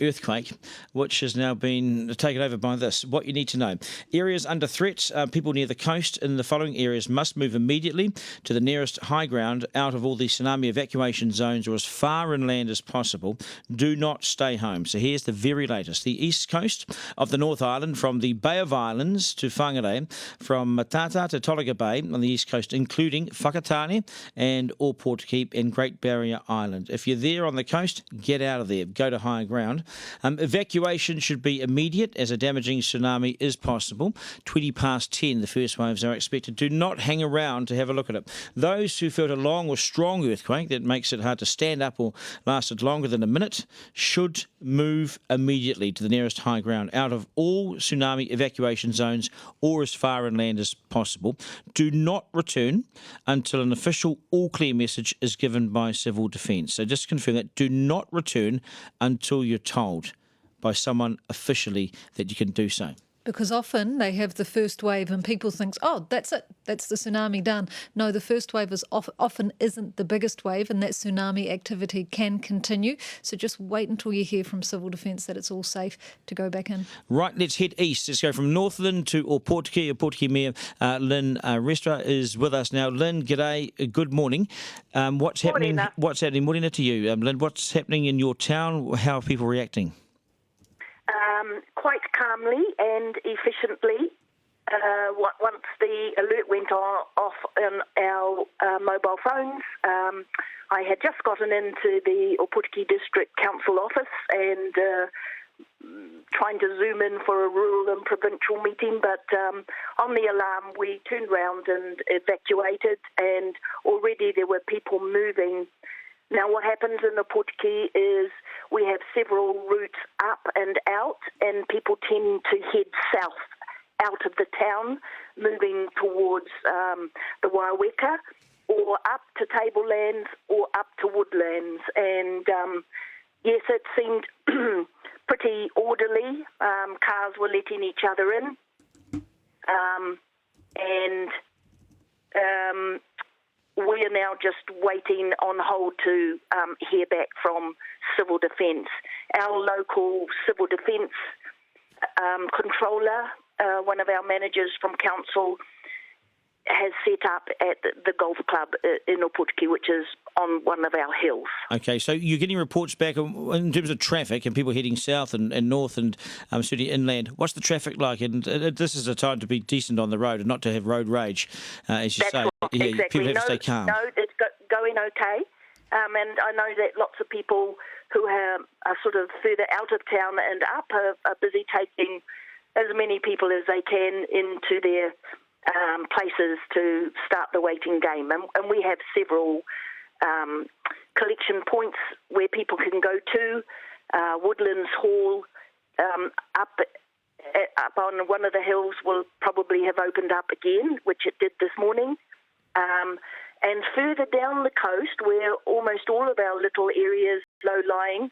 earthquake, which has now been taken over by this. What you need to know. Areas under threat, people near the coast in the following areas must move immediately to the nearest high ground out of all the tsunami evacuation zones or as far inland as possible. Do not stay home. So here's the very latest. The east coast of the North Island, from the Bay of Islands to Whangarei, from Matata to Tolaga Bay on the east coast, including Whakatane and Ōpōtiki and Great Barrier Island. If you're there on the coast, get out of there. Go to higher ground. Evacuation should be immediate as a damaging tsunami is possible. 20 past 10, the first waves are expected. Do not hang around to have a look at it. Those who felt a long or strong earthquake that makes it hard to stand up or lasted longer than a minute should move immediately to the nearest high ground out of all tsunami evacuation zones or as far inland as possible. Do not return until an official all clear message is given by Civil Defence. So just confirm that. Do not return until you're told by someone officially that you can do so. Because often they have the first wave and people think, oh, that's it, that's the tsunami done. No, the first wave is often isn't the biggest wave, and that tsunami activity can continue. So just wait until you hear from Civil Defence that it's all safe to go back in. Right, let's head east. Let's go from Northland to Ōpōtiki Mayor Lynn Restra is with us now. Lynn, g'day, good morning. What's happening? Morena to you. Lynn, what's happening in your town? How are people reacting? Quite calmly and efficiently. Once the alert went off on our mobile phones, I had just gotten into the Ōpōtiki District Council office and trying to zoom in for a rural and provincial meeting, but on the alarm we turned round and evacuated, and already there were people moving. Now, what happens in the Ōpōtiki is we have several routes up and out, and people tend to head south out of the town, moving towards the Waiweka, or up to tablelands, or up to woodlands. And yes, it seemed pretty orderly. Cars were letting each other in. We are now just waiting on hold to hear back from Civil Defence. Our local Civil Defence controller, one of our managers from council, has set up at the golf club in Ōpōtiki, which is on one of our hills. Okay, so you're getting reports back in terms of traffic and people heading south and north and certainly inland. What's the traffic like? And this is a time to be decent on the road and not to have road rage, as you That's say. Right, Yeah, exactly. People have to stay calm. No, it's going okay. And I know that lots of people who are sort of further out of town and up are busy taking as many people as they can into their places to start the waiting game. And we have several collection points where people can go to. Woodlands Hall up on one of the hills will probably have opened up again, which it did this morning. And further down the coast, where almost all of our little areas low-lying,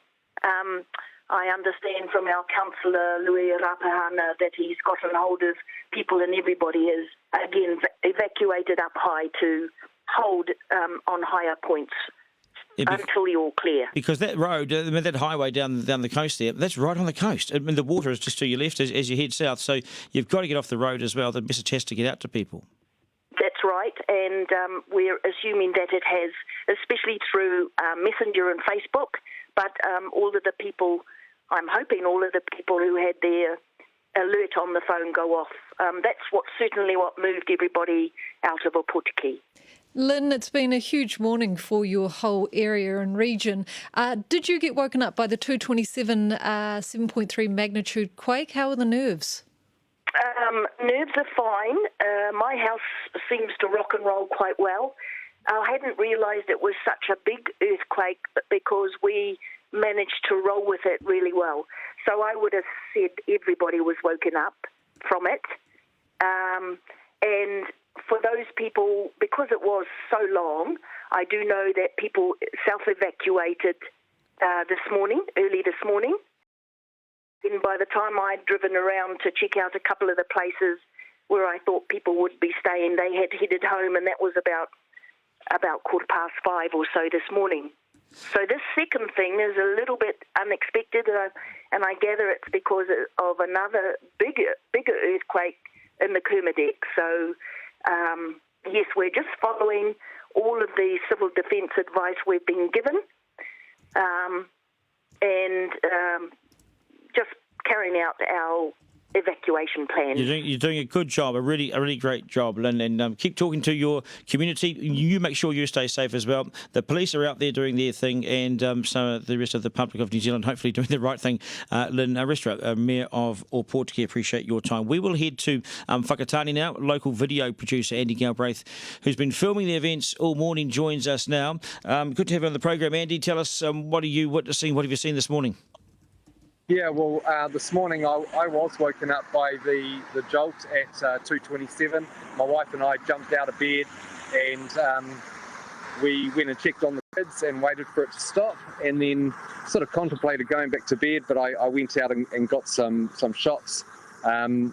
I understand from our councillor, Louis Rapahana, that he's gotten hold of people and everybody is, again, evacuated up high to hold on higher points until you're all clear. Because that road, that highway down the coast there, that's right on the coast. I mean, the water is just to your left as you head south, so you've got to get off the road as well. The message has to get out to people. That's right, and we're assuming that it has, especially through Messenger and Facebook, but all of the people, I'm hoping all of the people who had their alert on the phone go off. That's certainly what moved everybody out of Ōpōtiki. Lynn, it's been a huge morning for your whole area and region. Did you get woken up by the 227 7.3 magnitude quake? How are the nerves? Nerves are fine. My house seems to rock and roll quite well. I hadn't realised it was such a big earthquake because we managed to roll with it really well. So I would have said everybody was woken up from it. And for those people, because it was so long, I do know that people self-evacuated early this morning. And by the time I'd driven around to check out a couple of the places where I thought people would be staying, they had headed home, and that was about about 5:15 or so this morning. So this second thing is a little bit unexpected, and I gather it's because of another bigger earthquake in the Kermadec. So yes, we're just following all of the civil defence advice we've been given, and just carrying out our evacuation plan. You're doing a good job, a really great job, Lynn, and keep talking to your community. You make sure you stay safe as well. The police are out there doing their thing, and so the rest of the public of New Zealand hopefully doing the right thing. Lynn Restra, Mayor of Ōpōtiki, appreciate your time. We will head to Whakatane now. Local video producer Andy Galbraith, who's been filming the events all morning, joins us now. Good to have you on the program, Andy. Tell us, what are you witnessing? What have you seen this morning? Yeah, well, this morning I was woken up by the jolt at 2:27. My wife and I jumped out of bed and we went and checked on the kids and waited for it to stop, and then sort of contemplated going back to bed, but I went out and got some shots. And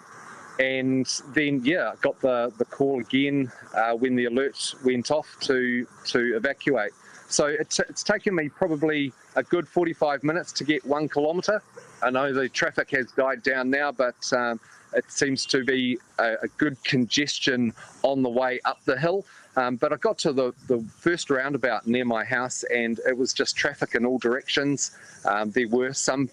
then, got the call again when the alert went off to evacuate. So it's taken me probably a good 45 minutes to get 1 kilometre. I know the traffic has died down now, but it seems to be a good congestion on the way up the hill. But I got to the first roundabout near my house, and it was just traffic in all directions. There were some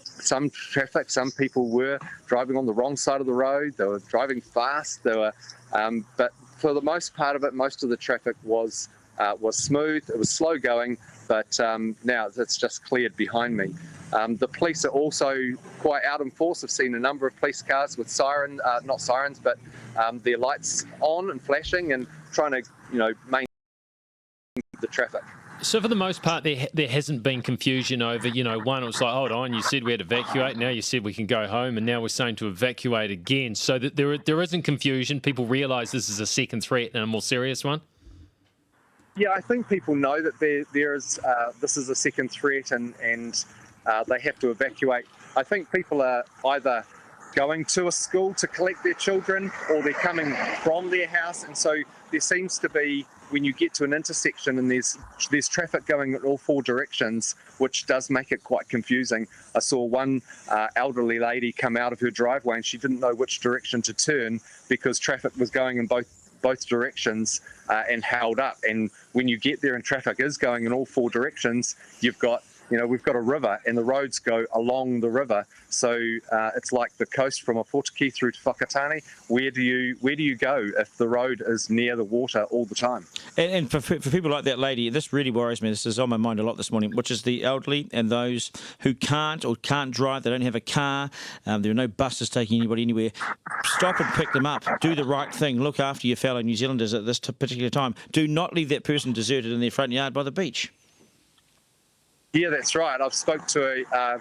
traffic. Some people were driving on the wrong side of the road. They were driving fast. But for the most part of it, most of the traffic was smooth. It was slow going, but now it's just cleared behind me. The police are also quite out in force. I've seen a number of police cars with not sirens, but their lights on and flashing and trying to, maintain the traffic. So for the most part, there hasn't been confusion over, one, it was like, hold on, you said we had to evacuate, now you said we can go home, and now we're saying to evacuate again. So that there isn't confusion. People realise this is a second threat and a more serious one? Yeah, I think people know that there is this is a second threat and they have to evacuate. I think people are either going to a school to collect their children or they're coming from their house, and so there seems to be, when you get to an intersection and there's traffic going in all 4 directions, which does make it quite confusing. I saw one elderly lady come out of her driveway and she didn't know which direction to turn because traffic was going in both directions and held up. And when you get there and traffic is going in all 4 directions, we've got a river and the roads go along the river. So it's like the coast from Ōpōtiki through to Whakatane. Where do you go if the road is near the water all the time? And for people like that lady, this really worries me. This is on my mind a lot this morning, which is the elderly and those who can't drive. They don't have a car. There are no buses taking anybody anywhere. Stop and pick them up. Do the right thing. Look after your fellow New Zealanders at this particular time. Do not leave that person deserted in their front yard by the beach. Yeah, that's right. I've spoke to a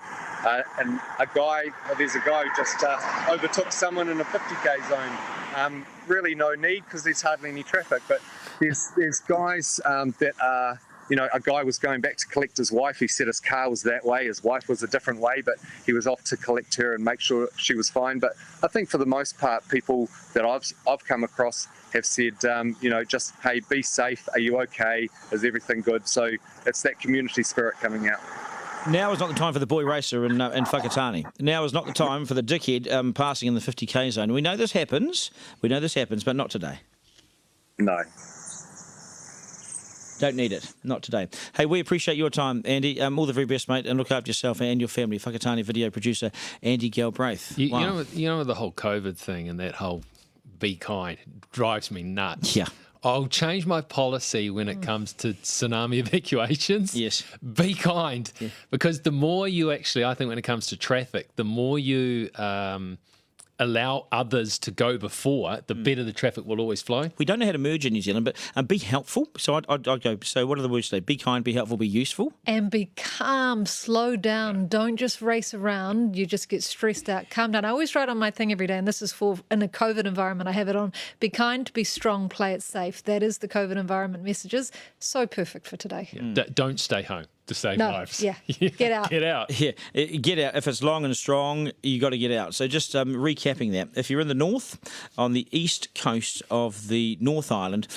guy. There's a guy who just overtook someone in a 50k zone. Really no need because there's hardly any traffic. But there's guys that are, a guy was going back to collect his wife. He said his car was that way. His wife was a different way, but he was off to collect her and make sure she was fine. But I think for the most part, people that I've come across have said, just, hey, be safe. Are you okay? Is everything good? So it's that community spirit coming out. Now is not the time for the boy racer in Whakatane. Now is not the time for the dickhead passing in the 50k zone. We know this happens, but not today. No. Don't need it. Not today. Hey, we appreciate your time, Andy. All the very best, mate, and look after yourself and your family. Whakatane video producer Andy Galbraith. Wow. You know the whole COVID thing and that whole be kind drives me nuts. Yeah. I'll change my policy when it comes to tsunami evacuations. Yes. Be kind. Yeah. Because the more you actually, I think when it comes to traffic, the more you allow others to go before, the better the traffic will always flow. We don't know how to merge in New Zealand, but be helpful. So I'd go, so what are the words today? Be kind, be helpful, be useful. And be calm, slow down. Don't just race around. You just get stressed out. Calm down. I always write on my thing every day, and this is for in a COVID environment, I have it on. Be kind, be strong, play it safe. That is the COVID environment messages. So perfect for today. Yeah. Don't stay home. to save No, lives. yeah, get out. Get out. Yeah, get out. If it's long and strong, you got to get out. So just recapping that. If you're in the north, on the east coast of the North Island,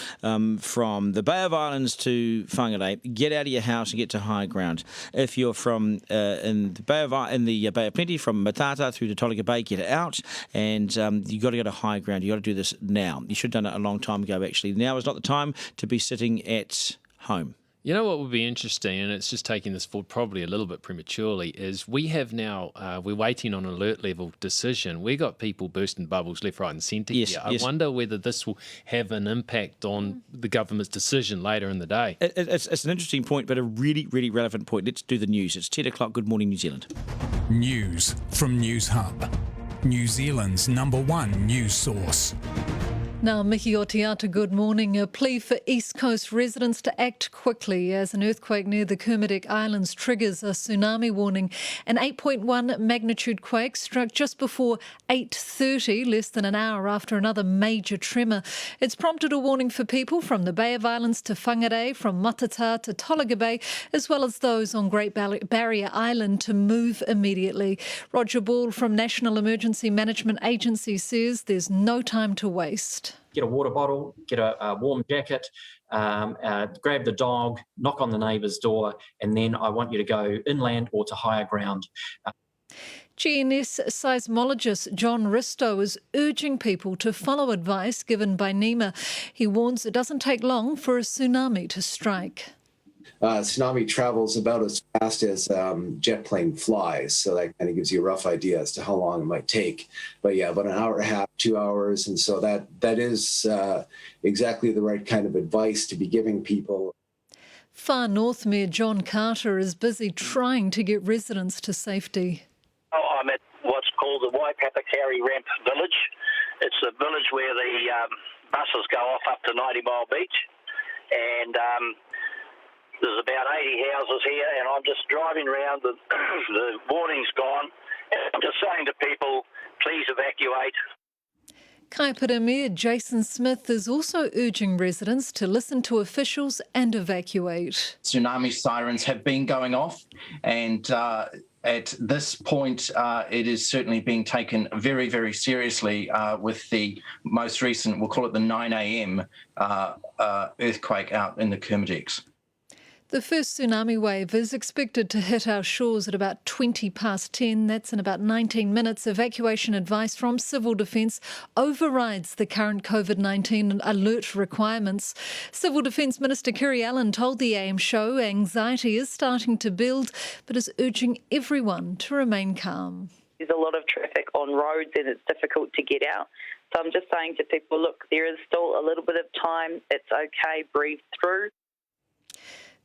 from the Bay of Islands to Whangarei, get out of your house and get to high ground. If you're from in the Bay of Plenty, from Matata through to Tolaga Bay, get out, and you got to go to high ground. You got to do this now. You should have done it a long time ago. Actually, now is not the time to be sitting at home. You know what would be interesting, and it's just taking this forward probably a little bit prematurely, is we have now, we're waiting on an alert level decision. We got people bursting bubbles left, right and centre here. I wonder whether this will have an impact on the government's decision later in the day. It's an interesting point, but a really, really relevant point. Let's do the news. It's 10 o'clock. Good morning, New Zealand. News from News Hub, New Zealand's #1 news source. Now, Miki Otiata, good morning. A plea for East Coast residents to act quickly as an earthquake near the Kermadec Islands triggers a tsunami warning. An 8.1 magnitude quake struck just before 8:30, less than an hour after another major tremor. It's prompted a warning for people from the Bay of Islands to Whangarei, from Matata to Tolaga Bay, as well as those on Great Barrier Island to move immediately. Roger Ball from National Emergency Management Agency says there's no time to waste. Get a water bottle, get a warm jacket, grab the dog, knock on the neighbour's door, and then I want you to go inland or to higher ground. GNS seismologist John Risto is urging people to follow advice given by NEMA. He warns it doesn't take long for a tsunami to strike. Tsunami travels about as fast as jet plane flies, so that kind of gives you a rough idea as to how long it might take. But yeah, about an hour and a half, 2 hours, and so that is exactly the right kind of advice to be giving people. Far North Mayor John Carter is busy trying to get residents to safety. I'm at what's called the Waipapakari Ramp Village. It's the village where the buses go off up to 90 Mile Beach, and there's about 80 houses here, and I'm just driving around. The warning's gone. And I'm just saying to people, please evacuate. Kaipara Mayor Jason Smith is also urging residents to listen to officials and evacuate. Tsunami sirens have been going off, and at this point, it is certainly being taken very, very seriously with the most recent, we'll call it the 9 a.m. Earthquake out in the Kermadecs. The first tsunami wave is expected to hit our shores at about 20 past 10. That's in about 19 minutes. Evacuation advice from Civil Defence overrides the current COVID-19 alert requirements. Civil Defence Minister Kerry Allen told the AM show anxiety is starting to build, but is urging everyone to remain calm. There's a lot of traffic on roads and it's difficult to get out. So I'm just saying to people, look, there is still a little bit of time. It's okay, breathe through.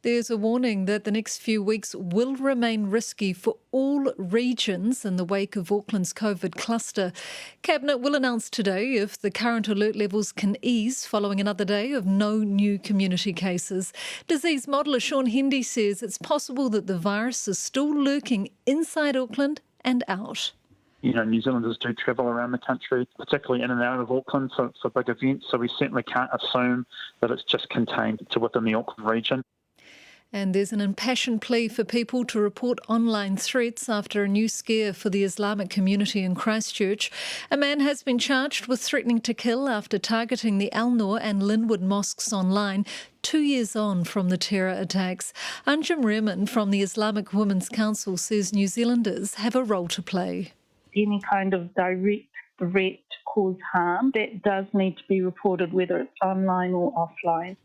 There's a warning that the next few weeks will remain risky for all regions in the wake of Auckland's COVID cluster. Cabinet will announce today if the current alert levels can ease following another day of no new community cases. Disease modeller Sean Hendy says it's possible that the virus is still lurking inside Auckland and out. You know, New Zealanders do travel around the country, particularly in and out of Auckland for big events, so we certainly can't assume that it's just contained to within the Auckland region. And there's an impassioned plea for people to report online threats after a new scare for the Islamic community in Christchurch. A man has been charged with threatening to kill after targeting the Al Noor and Linwood mosques online 2 years on from the terror attacks. Anjum Rehman from the Islamic Women's Council says New Zealanders have a role to play. Any kind of direct threat to cause harm, that does need to be reported, whether it's online or offline.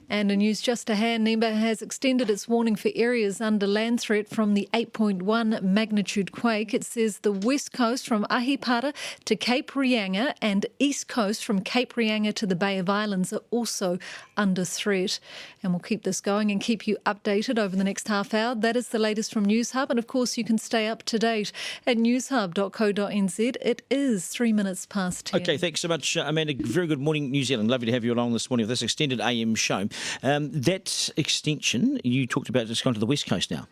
And in news just to hand, NEMA has extended its warning for areas under land threat from the 8.1 magnitude quake. It says the west coast from Ahipara to Cape Reinga and east coast from Cape Reinga to the Bay of Islands are also under threat. And we'll keep this going and keep you updated over the next half hour. That is the latest from News Hub. And of course, you can stay up to date at newshub.co.nz. It is 3 minutes past 10. Okay, thanks so much, Amanda. Very good morning, New Zealand. Lovely to have you along this morning with this extended AM show. That extension, you talked about, it's gone to the west coast now.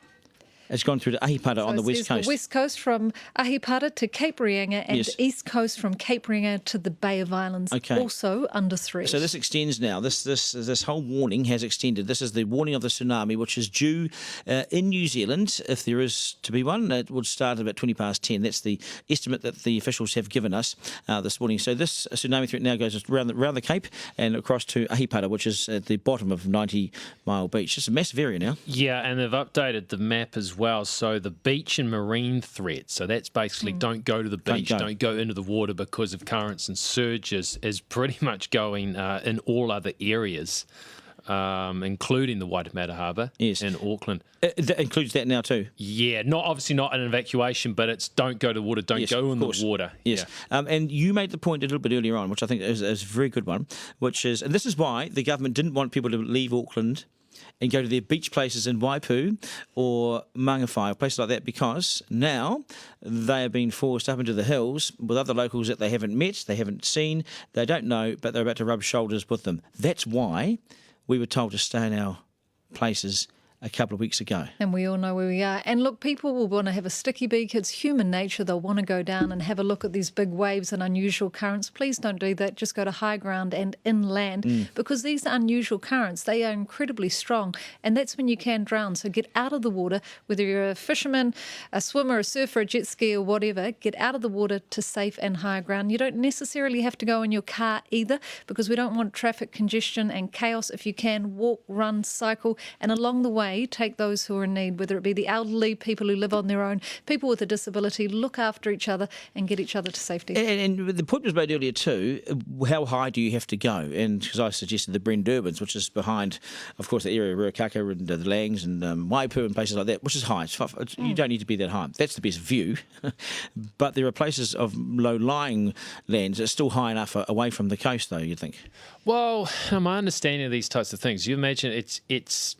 It's gone through to Ahipara on the west coast. The west coast from Ahipara to Cape Reinga and east coast from Cape Reinga to the Bay of Islands, also under threat. So this extends now. This whole warning has extended. This is the warning of the tsunami, which is due in New Zealand, if there is to be one. It would start at about 20 past 10. That's the estimate that the officials have given us this morning. So this tsunami threat now goes around the Cape and across to Ahipara, which is at the bottom of 90 Mile Beach. It's a massive area now. Yeah, and they've updated the map as well. So the beach and marine threat, so that's basically don't go to the beach, don't go into the water because of currents and surges, is pretty much going in all other areas, including the Waitemata Harbour in Auckland. That includes that now too? Yeah, obviously not an evacuation, but it's don't go to the water, don't go in the water. Yes, yeah. And you made the point a little bit earlier on, which I think is a very good one, which is, and this is why the government didn't want people to leave Auckland and go to their beach places in Waipu or Mangawhai or places like that, because now they are being forced up into the hills with other locals that they haven't met, they haven't seen, they don't know, but they're about to rub shoulders with them. That's why we were told to stay in our places a couple of weeks ago. And we all know where we are. And look, people will want to have a sticky beak. It's human nature. They'll want to go down and have a look at these big waves and unusual currents. Please don't do that. Just go to high ground and inland, because these unusual currents, they are incredibly strong, and that's when you can drown. So get out of the water, whether you're a fisherman, a swimmer, a surfer, a jet ski or whatever, get out of the water to safe and high ground. You don't necessarily have to go in your car either, because we don't want traffic congestion and chaos. If you can, walk, run, cycle, and along the way, take those who are in need, whether it be the elderly, people who live on their own, people with a disability, look after each other and get each other to safety. And the point was made earlier too, how high do you have to go? And because I suggested the Brent Urbans, which is behind, of course, the area of Ruakaka and the Langs and Waipu and places like that, which is high. You don't need to be that high. That's the best view. But there are places of low-lying lands that are still high enough away from the coast, though, you'd think. Well, my understanding of these types of things, you imagine it's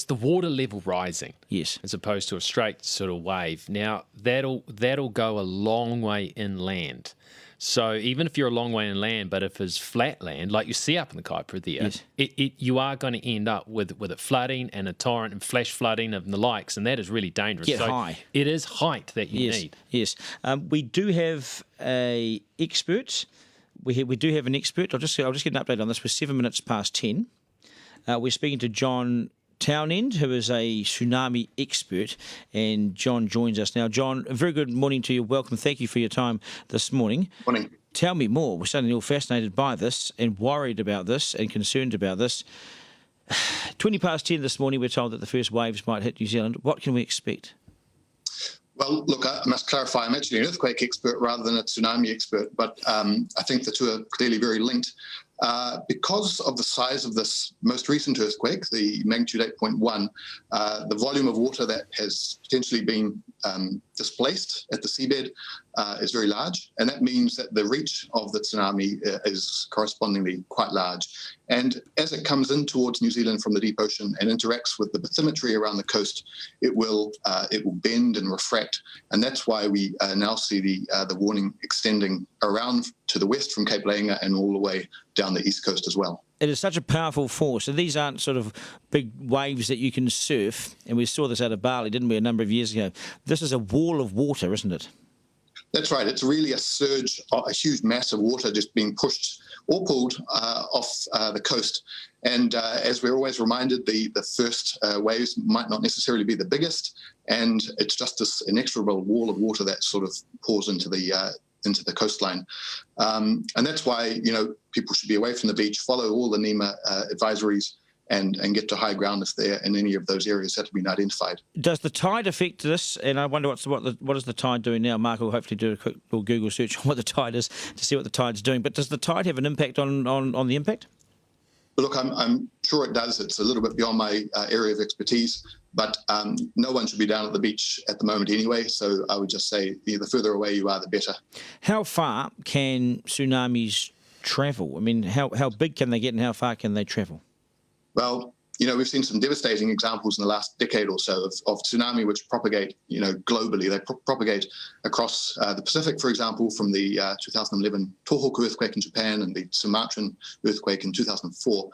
the water level rising, yes, as opposed to a straight sort of wave. Now that'll go a long way inland. So even if you're a long way inland, but if it's flat land, like you see up in the Kaipara there, you are going to end up with it flooding and a torrent and flash flooding and the likes, and that is really dangerous. Get high. It is height that you need. Yes. We do have an expert. We do have an expert. I'll just get an update on this. We're 7 minutes past 10. We're speaking to John Townend, who is a tsunami expert, and John joins us now. John, a very good morning to you. Welcome. Thank you for your time this morning. Morning. Tell me more. We're suddenly all fascinated by this and worried about this and concerned about this. 20 past 10 this morning, we're told that the first waves might hit New Zealand. What can we expect? Well, look, I must clarify, I'm actually an earthquake expert rather than a tsunami expert, but I think the two are clearly very linked. Because of the size of this most recent earthquake, the magnitude 8.1, the volume of water that has potentially been displaced at the seabed is very large, and that means that the reach of the tsunami is correspondingly quite large. And as it comes in towards New Zealand from the deep ocean and interacts with the bathymetry around the coast, it will bend and refract, and that's why we now see the warning extending around to the west from Cape Reinga and all the way down the east coast as well. It is such a powerful force. So these aren't sort of big waves that you can surf, and we saw this out of Bali, didn't we, a number of years ago. This is a wall of water, isn't it? That's right. It's really a surge, a huge mass of water just being pushed or pulled off the coast. And as we're always reminded, the first waves might not necessarily be the biggest, and it's just this inexorable wall of water that sort of pours into the coastline. And that's why, people should be away from the beach, follow all the NEMA advisories, and get to high ground if they're in any of those areas that have been identified. Does the tide affect this? And I wonder what is the tide doing now? Mark will hopefully do a quick little Google search on what the tide is to see what the tide's doing. But does the tide have an impact on the impact? Look, I'm sure it does. It's a little bit beyond my area of expertise, but no one should be down at the beach at the moment anyway. So I would just say the further away you are, the better. How far can tsunamis travel? I mean, how big can they get and how far can they travel? Well, we've seen some devastating examples in the last decade or so of tsunami which propagate, globally. They propagate across the Pacific, for example, from the 2011 Tohoku earthquake in Japan and the Sumatran earthquake in 2004.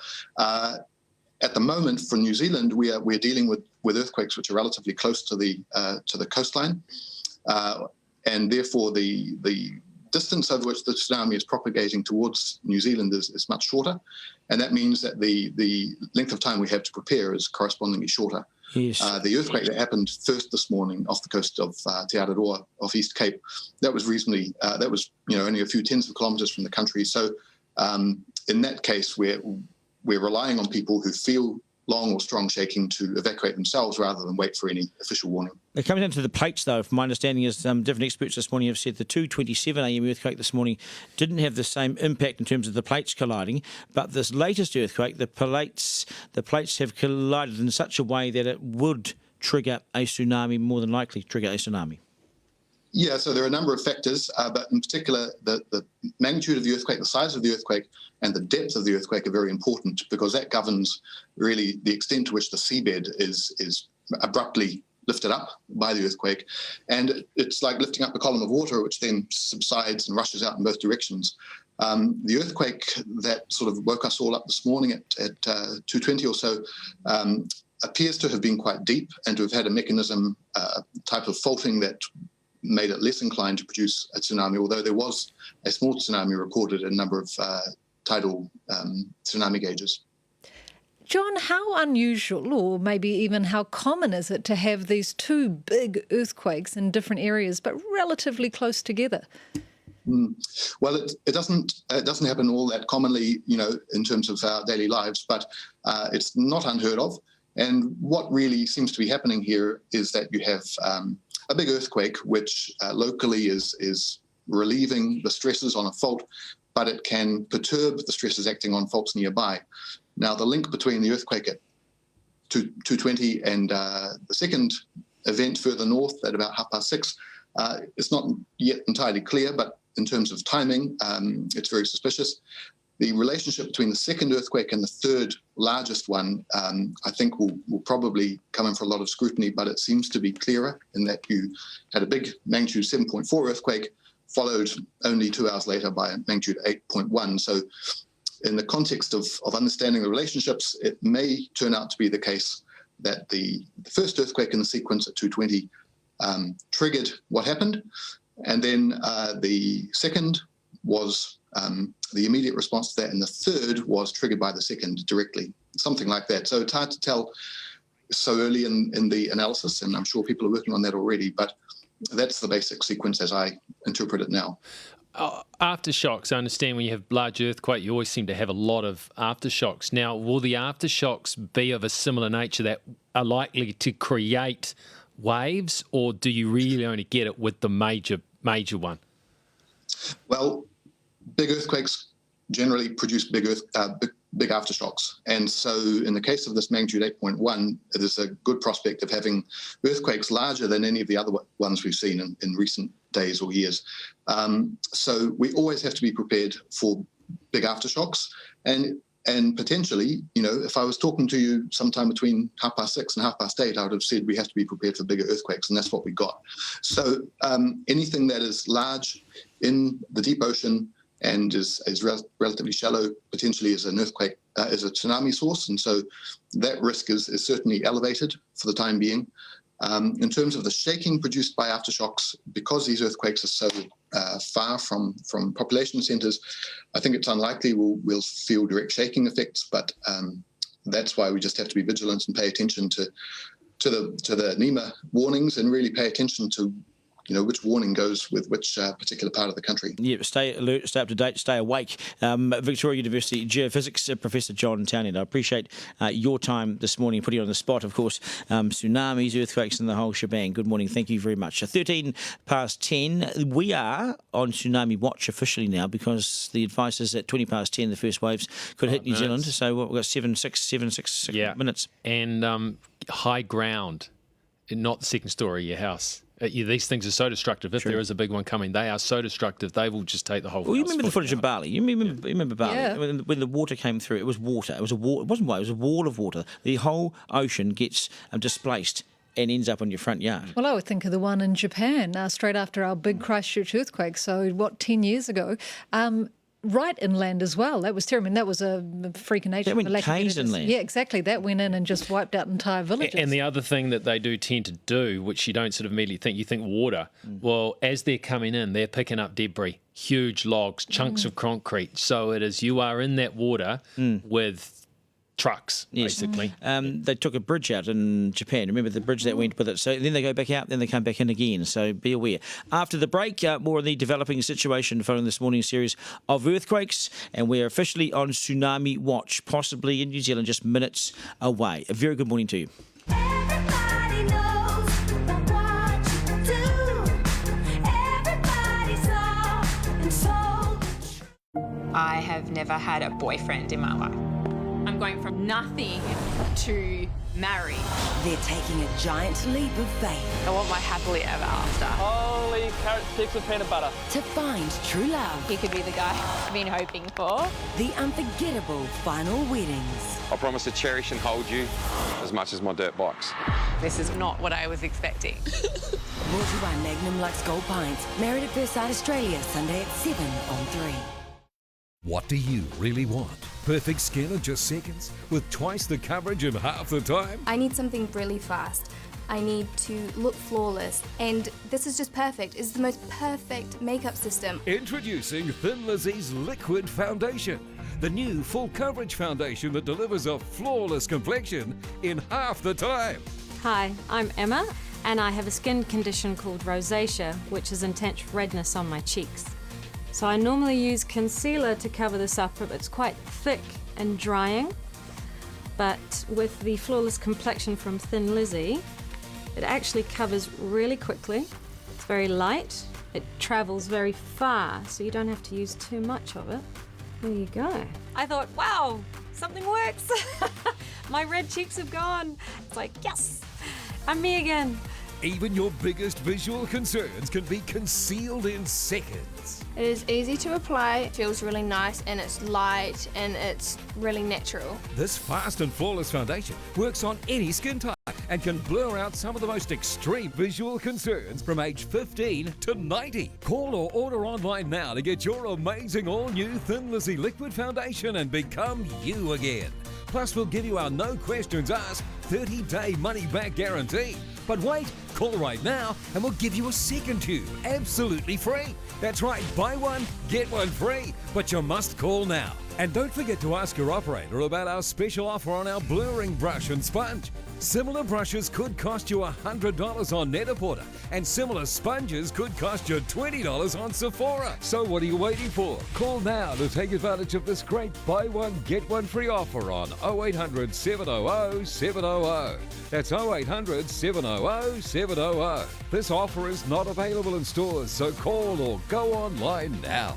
At the moment, for New Zealand, we're dealing with earthquakes which are relatively close to the coastline, and therefore the distance over which the tsunami is propagating towards New Zealand is much shorter, and that means that the length of time we have to prepare is correspondingly shorter. Yes. The earthquake that happened first this morning off the coast of Te Araroa, off East Cape, that was reasonably only a few tens of kilometres from the country. So in that case, we're relying on people who feel long or strong shaking to evacuate themselves rather than wait for any official warning. It comes down to the plates, though. From my understanding is different experts this morning have said the 2:27 a.m. earthquake this morning didn't have the same impact in terms of the plates colliding, but this latest earthquake, the plates have collided in such a way that it would trigger a tsunami, more than likely trigger a tsunami. Yeah, so there are a number of factors, but in particular, the magnitude of the earthquake, the size of the earthquake, and the depth of the earthquake are very important because that governs really the extent to which the seabed is abruptly lifted up by the earthquake. And it's like lifting up a column of water, which then subsides and rushes out in both directions. The earthquake that sort of woke us all up this morning at 2:20 or so appears to have been quite deep and to have had a mechanism, type of faulting that made it less inclined to produce a tsunami, although there was a small tsunami recorded in a number of tidal tsunami gauges. John, how unusual, or maybe even how common is it to have these two big earthquakes in different areas but relatively close together? Well, it doesn't happen all that commonly, in terms of our daily lives, but it's not unheard of. And what really seems to be happening here is that you have a big earthquake, which locally is relieving the stresses on a fault, but it can perturb the stresses acting on faults nearby. Now, the link between the earthquake at 2:20 and the second event further north at about 6:30 is not yet entirely clear, but in terms of timing, it's very suspicious. The relationship between the second earthquake and the third largest one, I think will probably come in for a lot of scrutiny, but it seems to be clearer in that you had a big magnitude 7.4 earthquake, followed only 2 hours later by a magnitude 8.1. So in the context of understanding the relationships, it may turn out to be the case that the first earthquake in the sequence at 2:20 triggered what happened, and then the second was the immediate response to that, and the third was triggered by the second directly, something like that. So it's hard to tell so early in the analysis, and I'm sure people are working on that already, but that's the basic sequence as I interpret it now. Aftershocks, I understand when you have large earthquake, you always seem to have a lot of aftershocks. Now, will the aftershocks be of a similar nature that are likely to create waves, or do you really only get it with the major one? Well, big earthquakes generally produce big aftershocks. And so in the case of this magnitude 8.1, there's a good prospect of having earthquakes larger than any of the other ones we've seen in recent days or years. So we always have to be prepared for big aftershocks. And potentially, if I was talking to you sometime between 6:30 and 8:30, I would have said we have to be prepared for bigger earthquakes, and that's what we got. So anything that is large in the deep ocean and is relatively shallow potentially is an earthquake, is a tsunami source, and so that risk is certainly elevated for the time being. In terms of the shaking produced by aftershocks, because these earthquakes are so far from population centres, I think it's unlikely we'll feel direct shaking effects, but that's why we just have to be vigilant and pay attention to the NEMA warnings and really pay attention to which warning goes with which particular part of the country. Yeah, stay alert, stay up to date, stay awake. Victoria University Geophysics Professor John Townend, I appreciate your time this morning, putting you on the spot, of course. Tsunamis, earthquakes and the whole shebang. Good morning, thank you very much. 10:13, we are on tsunami watch officially now because the advice is at 10:20 the first waves could hit New Zealand. So we've got 6 minutes. And high ground, not the second story of your house. These things are so destructive. If there is a big one coming, they are so destructive, they will just take the whole house. Well, you remember the footage of Bali? You remember Bali? Yeah. When the water came through, it was water. It was a wall. It wasn't water. It was a wall of water. The whole ocean gets displaced and ends up on your front yard. Well, I would think of the one in Japan straight after our big Christchurch earthquake, so 10 years ago. right inland as well. That was terrible. I mean, that was a freak of nature. That went for lack of k's better inland. Yeah, exactly. That went in and just wiped out entire villages. And the other thing that they do tend to do, which you don't sort of immediately think, you think water. Well, as they're coming in, they're picking up debris, huge logs, chunks of concrete. So it is, you are in that water with trucks, basically. They took a bridge out in Japan. Remember the bridge that went with it? So then they go back out, then they come back in again. So be aware. After the break, more on the developing situation following this morning's series of earthquakes. And we're officially on tsunami watch, possibly in New Zealand, just minutes away. A very good morning to you. I have never had a boyfriend in my life. I'm going from nothing to married. They're taking a giant leap of faith. I want my happily ever after. Holy carrot sticks with peanut butter. To find true love. He could be the guy I've been hoping for. The unforgettable final weddings. I promise to cherish and hold you as much as my dirt bikes. This is not what I was expecting. Brought to you by Magnum Lux Gold Pints. Married at First Sight Australia, Sunday at 7 on 3. What do you really want? Perfect skin in just seconds? With twice the coverage in half the time? I need something really fast. I need to look flawless. And this is just perfect. It's the most perfect makeup system. Introducing Thin Lizzie's Liquid Foundation. The new full coverage foundation that delivers a flawless complexion in half the time. Hi, I'm Emma, and I have a skin condition called rosacea, which is intense redness on my cheeks. So I normally use concealer to cover this up, but it's quite thick and drying. But with the Flawless Complexion from Thin Lizzie, it actually covers really quickly. It's very light. It travels very far, so you don't have to use too much of it. There you go. I thought, wow, something works. My red cheeks have gone. It's like, yes, I'm me again. Even your biggest visual concerns can be concealed in seconds. It is easy to apply, it feels really nice, and it's light, and it's really natural. This fast and flawless foundation works on any skin type and can blur out some of the most extreme visual concerns from age 15 to 90. Call or order online now to get your amazing all-new Thin Lizzie Liquid Foundation and become you again. Plus, we'll give you our no questions asked 30-day money-back guarantee. But wait, call right now and we'll give you a second tube, absolutely free. That's right, buy one, get one free, but you must call now. And don't forget to ask your operator about our special offer on our blurring brush and sponge. Similar brushes could cost you $100 on Net-a-Porter, and similar sponges could cost you $20 on Sephora. So what are you waiting for? Call now to take advantage of this great buy one, get one free offer on 0800 700 700. That's 0800 700 700. This offer is not available in stores, so call or go online now.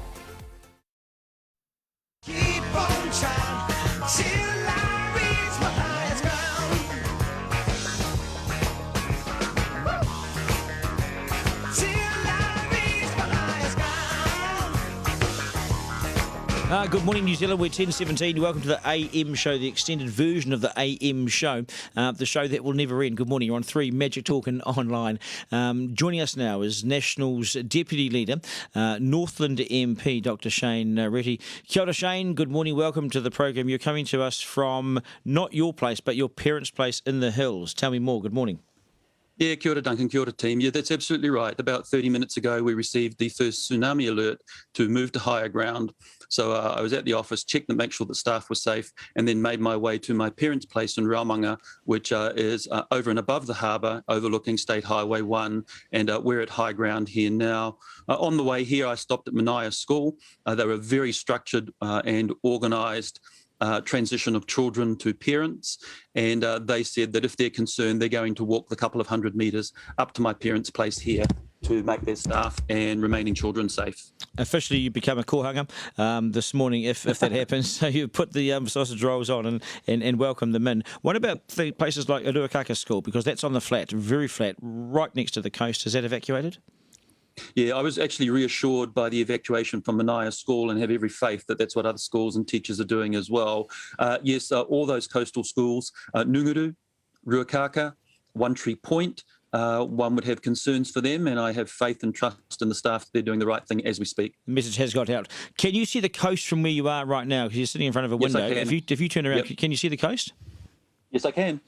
Keep on trying till I reach my highest ground. Till I reach my highest ground. Good morning, New Zealand. We're 10:17. Welcome to the AM show, the extended version of the AM show, the show that will never end. Good morning. You're on 3 Magic Talking Online. Joining us now is National's Deputy Leader, Northland MP, Dr. Shane Reti. Kia ora, Shane. Good morning. Welcome to the program. You're coming to us from not your place, but your parents' place in the hills. Tell me more. Good morning. Yeah, kia ora, Duncan, kia ora, team. Yeah, that's absolutely right. About 30 minutes ago, we received the first tsunami alert to move to higher ground. So I was at the office, checked to make sure that staff were safe, and then made my way to my parents' place in Raumanga, which is over and above the harbour, overlooking State Highway 1, and we're at high ground here now. On the way here, I stopped at Mania School. They were very structured and organised transition of children to parents, and they said that if they're concerned, they're going to walk the couple of 100 metres up to my parents' place here to make their staff and remaining children safe. Officially, you become a kohanga this morning, if that happens. So you put the sausage rolls on and welcome them in. What about the places like Ruakaka School? Because that's on the flat, very flat, right next to the coast. Is that evacuated? Yeah, I was actually reassured by the evacuation from Mania School and have every faith that that's what other schools and teachers are doing as well. Yes, all those coastal schools, Nguru, Ruakaka, One Tree Point, one would have concerns for them, and I have faith and trust in the staff that they're doing the right thing as we speak. The message has got out. Can you see the coast from where you are right now? Because you're sitting in front of a window. Yes, I can. If you turn around, can you see the coast? Yes, I can.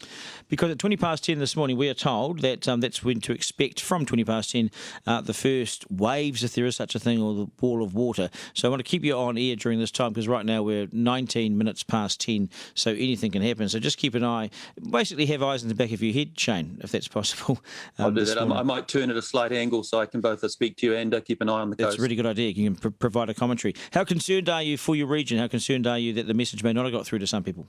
Because at 10:20 this morning, we are told that that's when to expect from 10:20 the first waves, if there is such a thing, or the wall of water. So I want to keep you on air during this time, because right now we're 19 minutes past 10, so anything can happen. So just keep an eye. Basically have eyes in the back of your head, Shane, if that's possible. I'll do that. I might turn at a slight angle so I can both speak to you and keep an eye on the coast. That's a really good idea. You can provide a commentary. How concerned are you for your region? How concerned are you that the message may not have got through to some people?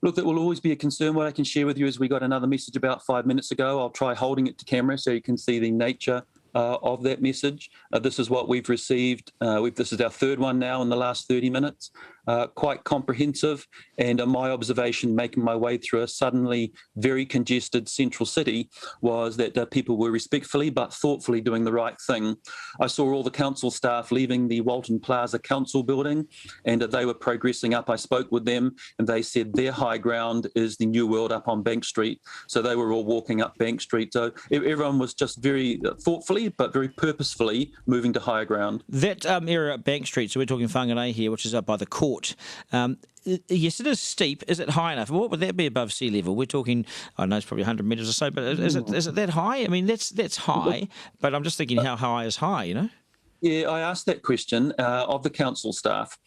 Look, that will always be a concern. What I can share with you is we got another message about 5 minutes ago. I'll try holding it to camera so you can see the nature of that message. This is what we've received. This is our third one now in the last 30 minutes. Quite comprehensive, and my observation making my way through a suddenly very congested central city was that people were respectfully but thoughtfully doing the right thing. I saw all the council staff leaving the Walton Plaza Council building, and they were progressing up. I spoke with them, and they said their high ground is the New World up on Bank Street. So they were all walking up Bank Street. So everyone was just very thoughtfully but very purposefully moving to higher ground. That area at Bank Street, so we're talking Whangarei here, which is up by the court. Yes, it is steep. Is it high enough? What would that be above sea level? We're talking, I know it's probably 100 metres or so, but is it that high? I mean, that's high, but I'm just thinking how high is high, you know? Yeah, I asked that question of the council staff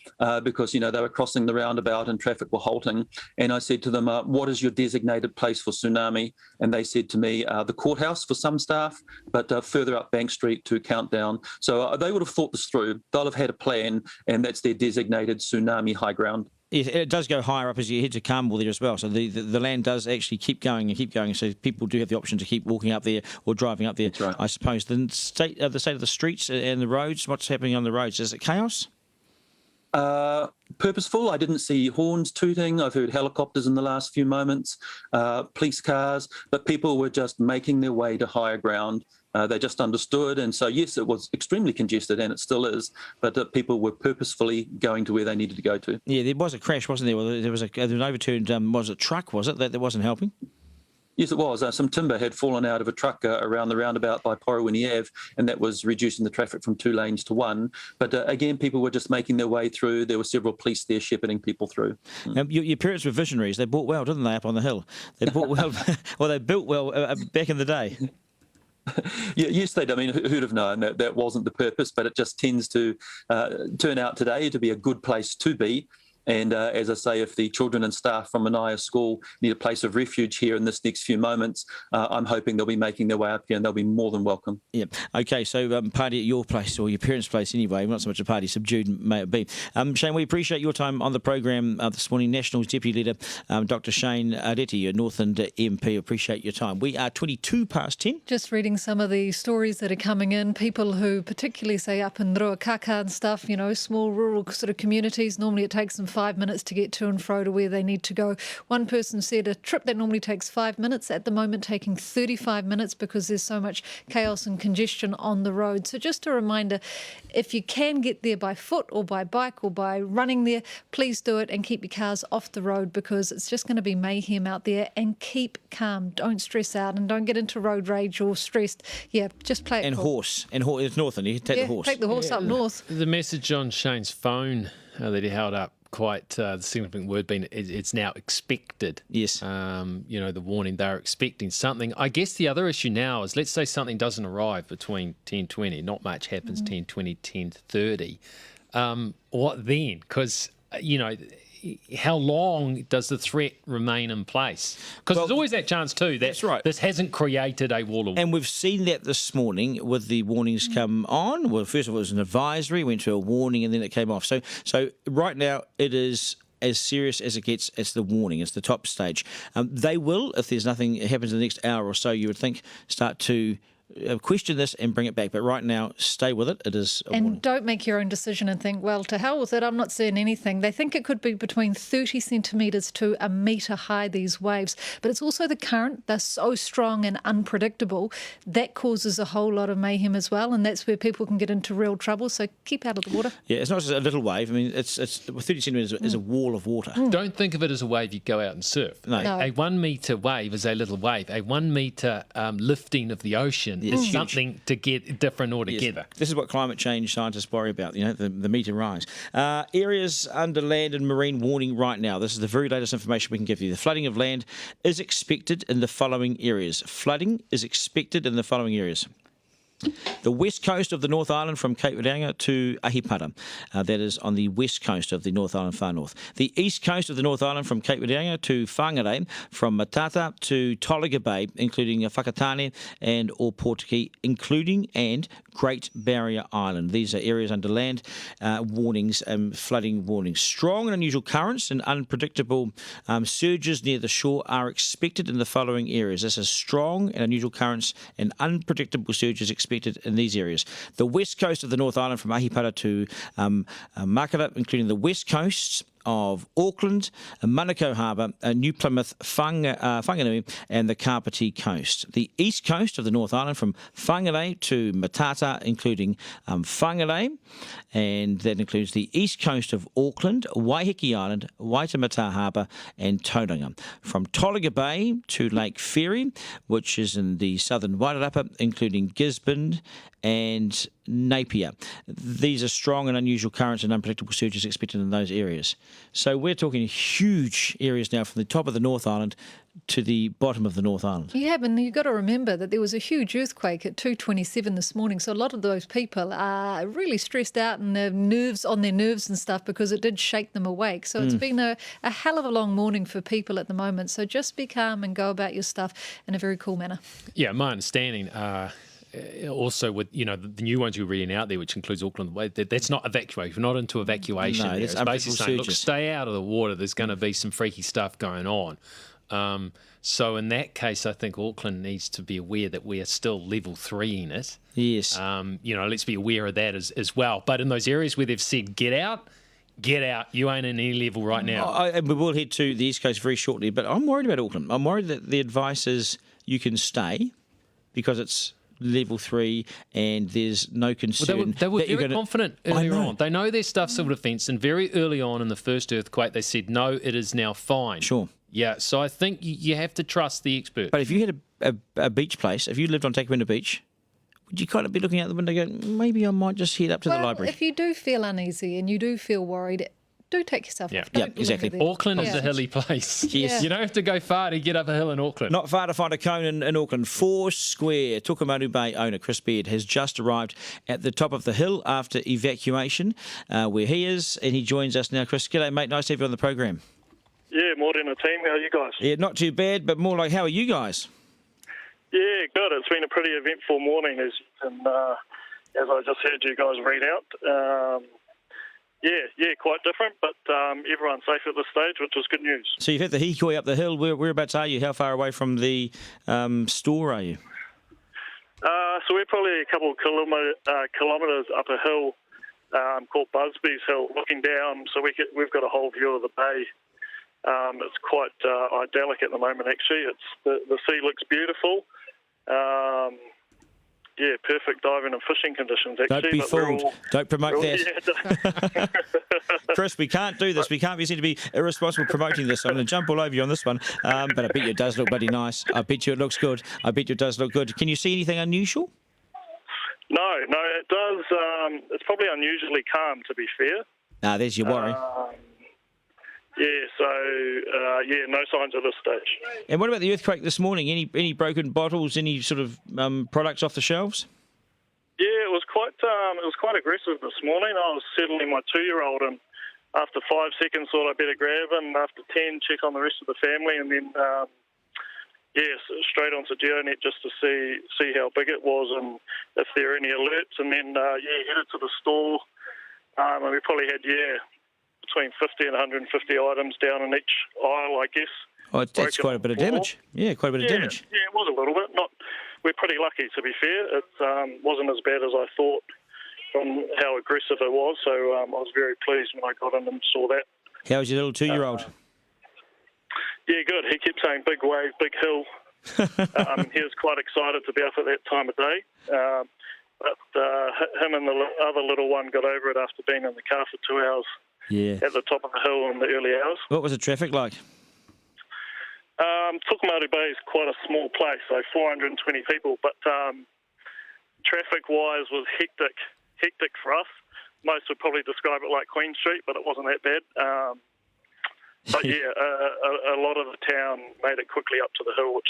because, they were crossing the roundabout and traffic were halting. And I said to them, what is your designated place for tsunami? And they said to me, the courthouse for some staff, but further up Bank Street to Countdown. So they would have thought this through. They'll have had a plan, and that's their designated tsunami high ground. It does go higher up as you head to Carmel there as well. So the land does actually keep going and keep going. So people do have the option to keep walking up there or driving up there. That's right. I suppose the state of the streets and the roads. What's happening on the roads? Is it chaos? Purposeful. I didn't see horns tooting. I've heard helicopters in the last few moments, police cars, but people were just making their way to higher ground. They just understood. And so, yes, it was extremely congested, and it still is, but people were purposefully going to where they needed to go to. Yeah, there was a crash, wasn't there? Well, there was an overturned, was it truck, was it, that wasn't helping? Yes, it was. Some timber had fallen out of a truck around the roundabout by Porowini Ave, and that was reducing the traffic from 2 lanes to 1. But again, people were just making their way through. There were several police there shepherding people through. Your parents were visionaries. They bought well, didn't they, up on the hill? They bought well, well, they built well back in the day. Yeah, yes, they did. I mean, who'd have known that wasn't the purpose, but it just tends to turn out today to be a good place to be. And as I say, if the children and staff from Manaia School need a place of refuge here in this next few moments, I'm hoping they'll be making their way up here, and they'll be more than welcome. Yeah. Okay, so party at your place, or your parents' place anyway, not so much a party, subdued may it be. Shane, we appreciate your time on the program this morning. Nationals Deputy Leader, Dr. Shane Areti, a Northland MP. Appreciate your time. We are 22 past 10. Just reading some of the stories that are coming in. People who particularly say up in Ruakaka and stuff, small rural sort of communities, normally it takes them 5 minutes to get to and fro to where they need to go. One person said a trip that normally takes 5 minutes, at the moment taking 35 minutes because there's so much chaos and congestion on the road. So just a reminder, if you can get there by foot or by bike or by running there, please do it and keep your cars off the road, because it's just going to be mayhem out there. And keep calm. Don't stress out and don't get into road rage or stressed. Yeah, just play it And cool. horse. It's northern. You can take the horse. Take the horse up north. The message on Shane's phone that he held up, quite the significant word being it's now expected. Yes. The warning, they're expecting something. I guess the other issue now is, let's say something doesn't arrive between 10:20, not much happens 10:20, 10:30. What then? Because, how long does the threat remain in place? Because there's always that chance too that that's right. This hasn't created a wall of... And we've seen that this morning with the warnings come on. Well, first of all, it was an advisory, went to a warning, and then it came off. So right now it is as serious as it gets. It's the warning. It's the top stage. They will, if there's nothing happens in the next hour or so, you would think, start to question this and bring it back. But right now, stay with it. It is a warning. And don't make your own decision and think, well, to hell with it, I'm not seeing anything. They think it could be between 30 centimetres to a metre high, these waves. But it's also the current. They're so strong and unpredictable. That causes a whole lot of mayhem as well, and that's where people can get into real trouble. So keep out of the water. Yeah, it's not just a little wave. I mean, it's 30 centimetres is a wall of water. Don't think of it as a wave you go out and surf. No. A 1 metre wave is a little wave. A 1 metre lifting of the ocean is huge. something to get different altogether. Yes. This is what climate change scientists worry about, the metre rise. Areas under land and marine warning right now. This is the very latest information we can give you. The flooding of land is expected in the following areas. Flooding is expected in the following areas. The west coast of the North Island from Cape Reinga to Ahipara. That is on the west coast of the North Island, far north. The east coast of the North Island from Cape Reinga to Whangarei, from Matata to Tolaga Bay, including Whakatane and Ōpōtiki, including and Great Barrier Island. These are areas under land warnings and flooding warnings. Strong and unusual currents and unpredictable surges near the shore are expected in the following areas. This is strong and unusual currents and unpredictable surges expected in these areas. The west coast of the North Island from Ahipara to Makara, including the west coast of Auckland, Manukau Harbour, New Plymouth, Whanganui and the Kapiti coast. The east coast of the North Island from Whangarei to Matata, including Whangarei, and that includes the east coast of Auckland, Waiheke Island, Waitemata Harbour and Tauranga. From Tolaga Bay to Lake Ferry, which is in the southern Wairarapa, including Gisborne and Napier. These are strong and unusual currents and unpredictable surges expected in those areas. So we're talking huge areas now from the top of the North Island to the bottom of the North Island. Yeah, but you've got to remember that there was a huge earthquake at 2:27 this morning, so a lot of those people are really stressed out and their nerves and stuff because it did shake them awake. So it's been a hell of a long morning for people at the moment. So just be calm and go about your stuff in a very cool manner. Yeah, my understanding also with the new ones you're reading out there, which includes Auckland, that's not evacuation. We're not into evacuation. No, it's basically saying, look, stay out of the water. There's going to be some freaky stuff going on. So in that case, I think Auckland needs to be aware that we are still level 3 in it. Yes. Let's be aware of that as well. But in those areas where they've said get out. You ain't in any level right now. And we will head to the East Coast very shortly. But I'm worried about Auckland. I'm worried that the advice is you can stay because it's level 3 and there's no concern. Well, they were very confident earlier on. They know their stuff civil defence, and very early on in the first earthquake they said, no, it is now fine. Sure. Yeah, so I think you have to trust the experts. But if you had a beach place, if you lived on Takawinda Beach, would you kind of be looking out the window going, maybe I might just head up to the library? If you do feel uneasy and you do feel worried, do take yourself off. Yeah, exactly. Auckland is a hilly place. Yes. You don't have to go far to get up a hill in Auckland. Not far to find a cone in Auckland. Foursquare. Tukumanu Bay owner Chris Beard has just arrived at the top of the hill after evacuation, where he is, and he joins us now. Chris, g'day, mate. Nice to have you on the program. Yeah, Morena team. How are you guys? Yeah, not too bad, but more like, how are you guys? Yeah, good. It's been a pretty eventful morning, as I just heard you guys read out. Yeah, quite different, but everyone's safe at this stage, which is good news. So you've had the hikoi up the hill. Whereabouts are you? How far away from the store are you? So we're probably a couple of kilometres up a hill called Busby's Hill, looking down. So we've got a whole view of the bay. It's quite idyllic at the moment, actually. The sea looks beautiful. Yeah, perfect diving and fishing conditions, actually. Don't be fooled. Don't promote that. Chris, we can't do this. We can't be seen to be irresponsible promoting this. I'm going to jump all over you on this one. But I bet you it does look bloody nice. I bet you it looks good. I bet you it does look good. Can you see anything unusual? No, it does. It's probably unusually calm, to be fair. There's your worry. No signs at this stage. And what about the earthquake this morning? Any broken bottles? Any sort of products off the shelves? Yeah, it was quite aggressive this morning. I was settling my 2-year-old, and after 5 seconds, thought I'd better grab him. After 10, check on the rest of the family, and then straight onto GeoNet just to see how big it was and if there are any alerts. And then headed to the store, and we probably had between 50 and 150 items down in each aisle, I guess. Oh, that's quite a bit of damage. Yeah, quite a bit of damage. Yeah, it was a little bit. we're pretty lucky, to be fair. It wasn't as bad as I thought from how aggressive it was, so I was very pleased when I got in and saw that. How's your little 2-year-old? Yeah, good. He kept saying big wave, big hill. He was quite excited to be up at that time of day. But him and the other little one got over it after being in the car for 2 hours at the top of the hill in the early hours. What was the traffic like? Tsunami Bay is quite a small place, so 420 people, but traffic-wise was hectic for us. Most would probably describe it like Queen Street, but it wasn't that bad. But yeah, a lot of the town made it quickly up to the hill, which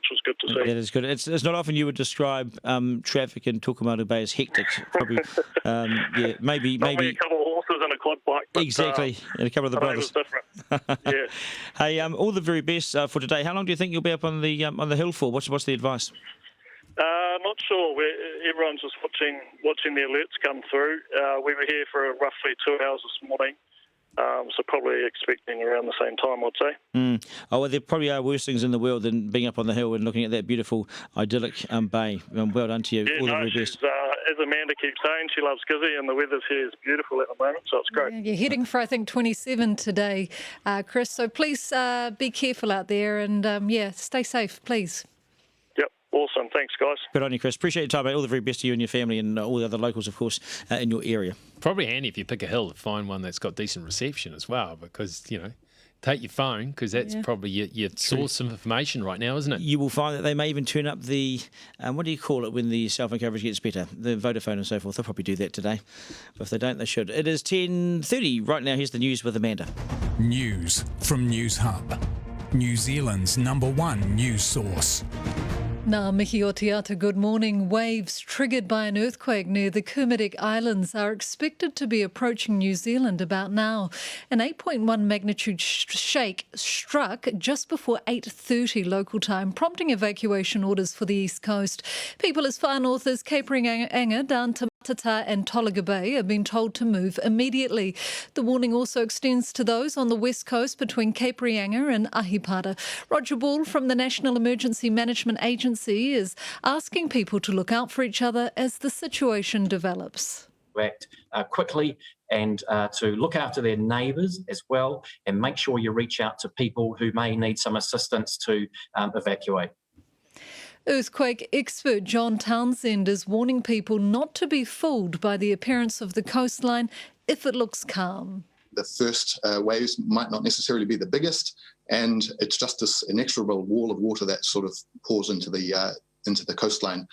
was good to see. That is good. It's not often you would describe traffic in Tsunami Bay as hectic. Probably, maybe a couple of horses and a quad bike. But, exactly, and a couple of the brothers. It was different. Yeah. Hey, all the very best for today. How long do you think you'll be up on the hill for? What's the advice? Not sure. Everyone's just watching the alerts come through. We were here for roughly 2 hours this morning. So probably expecting around the same time, I'd say. Oh, well, there probably are worse things in the world than being up on the hill and looking at that beautiful, idyllic bay. Well done to you. Yeah, all the very best. As Amanda keeps saying, she loves Gizzy, and the weather here is beautiful at the moment, so it's great. Yeah, you're heading for, I think, 27 today, Chris. So please be careful out there and, stay safe, please. Awesome. Thanks, guys. Good on you, Chris. Appreciate your time, mate. All the very best to you and your family and all the other locals, of course, in your area. Probably handy if you pick a hill to find one that's got decent reception as well, because, take your phone, because that's probably your source of information right now, isn't it? You will find that they may even turn up the, what do you call it when the cell phone coverage gets better? The Vodafone and so forth. They'll probably do that today. But if they don't, they should. It is 10:30 right now. Here's the news with Amanda. News from News Hub, New Zealand's #1 news source. Ngā mihi o te ata, good morning. Waves triggered by an earthquake near the Kermadec Islands are expected to be approaching New Zealand about now. An 8.1 magnitude shake struck just before 8:30 local time, prompting evacuation orders for the east coast. People as far north as Cape Reinga down to Matata and Tolaga Bay have been told to move immediately. The warning also extends to those on the west coast between Cape Reinga and Ahipara. Roger Ball from the National Emergency Management Agency is asking people to look out for each other as the situation develops. To act quickly and to look after their neighbours as well, and make sure you reach out to people who may need some assistance to evacuate. Earthquake expert John Townsend is warning people not to be fooled by the appearance of the coastline if it looks calm. The first waves might not necessarily be the biggest, and it's just this inexorable wall of water that sort of pours into the coastline.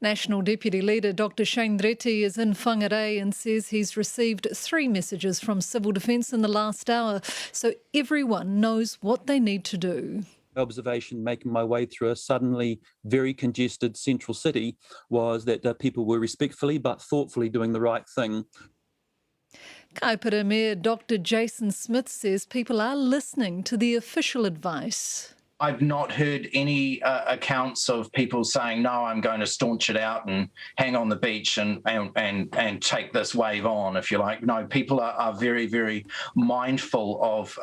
National Deputy Leader Dr Shane Reti is in Whangarei and says he's received 3 messages from Civil Defence in the last hour, so everyone knows what they need to do. Observation making my way through a suddenly very congested central city was that people were respectfully but thoughtfully doing the right thing. Kaipara Mayor Dr Jason Smith says people are listening to the official advice. I've not heard any accounts of people saying, no, I'm going to staunch it out and hang on the beach and take this wave on, if you like. No, people are very, very mindful of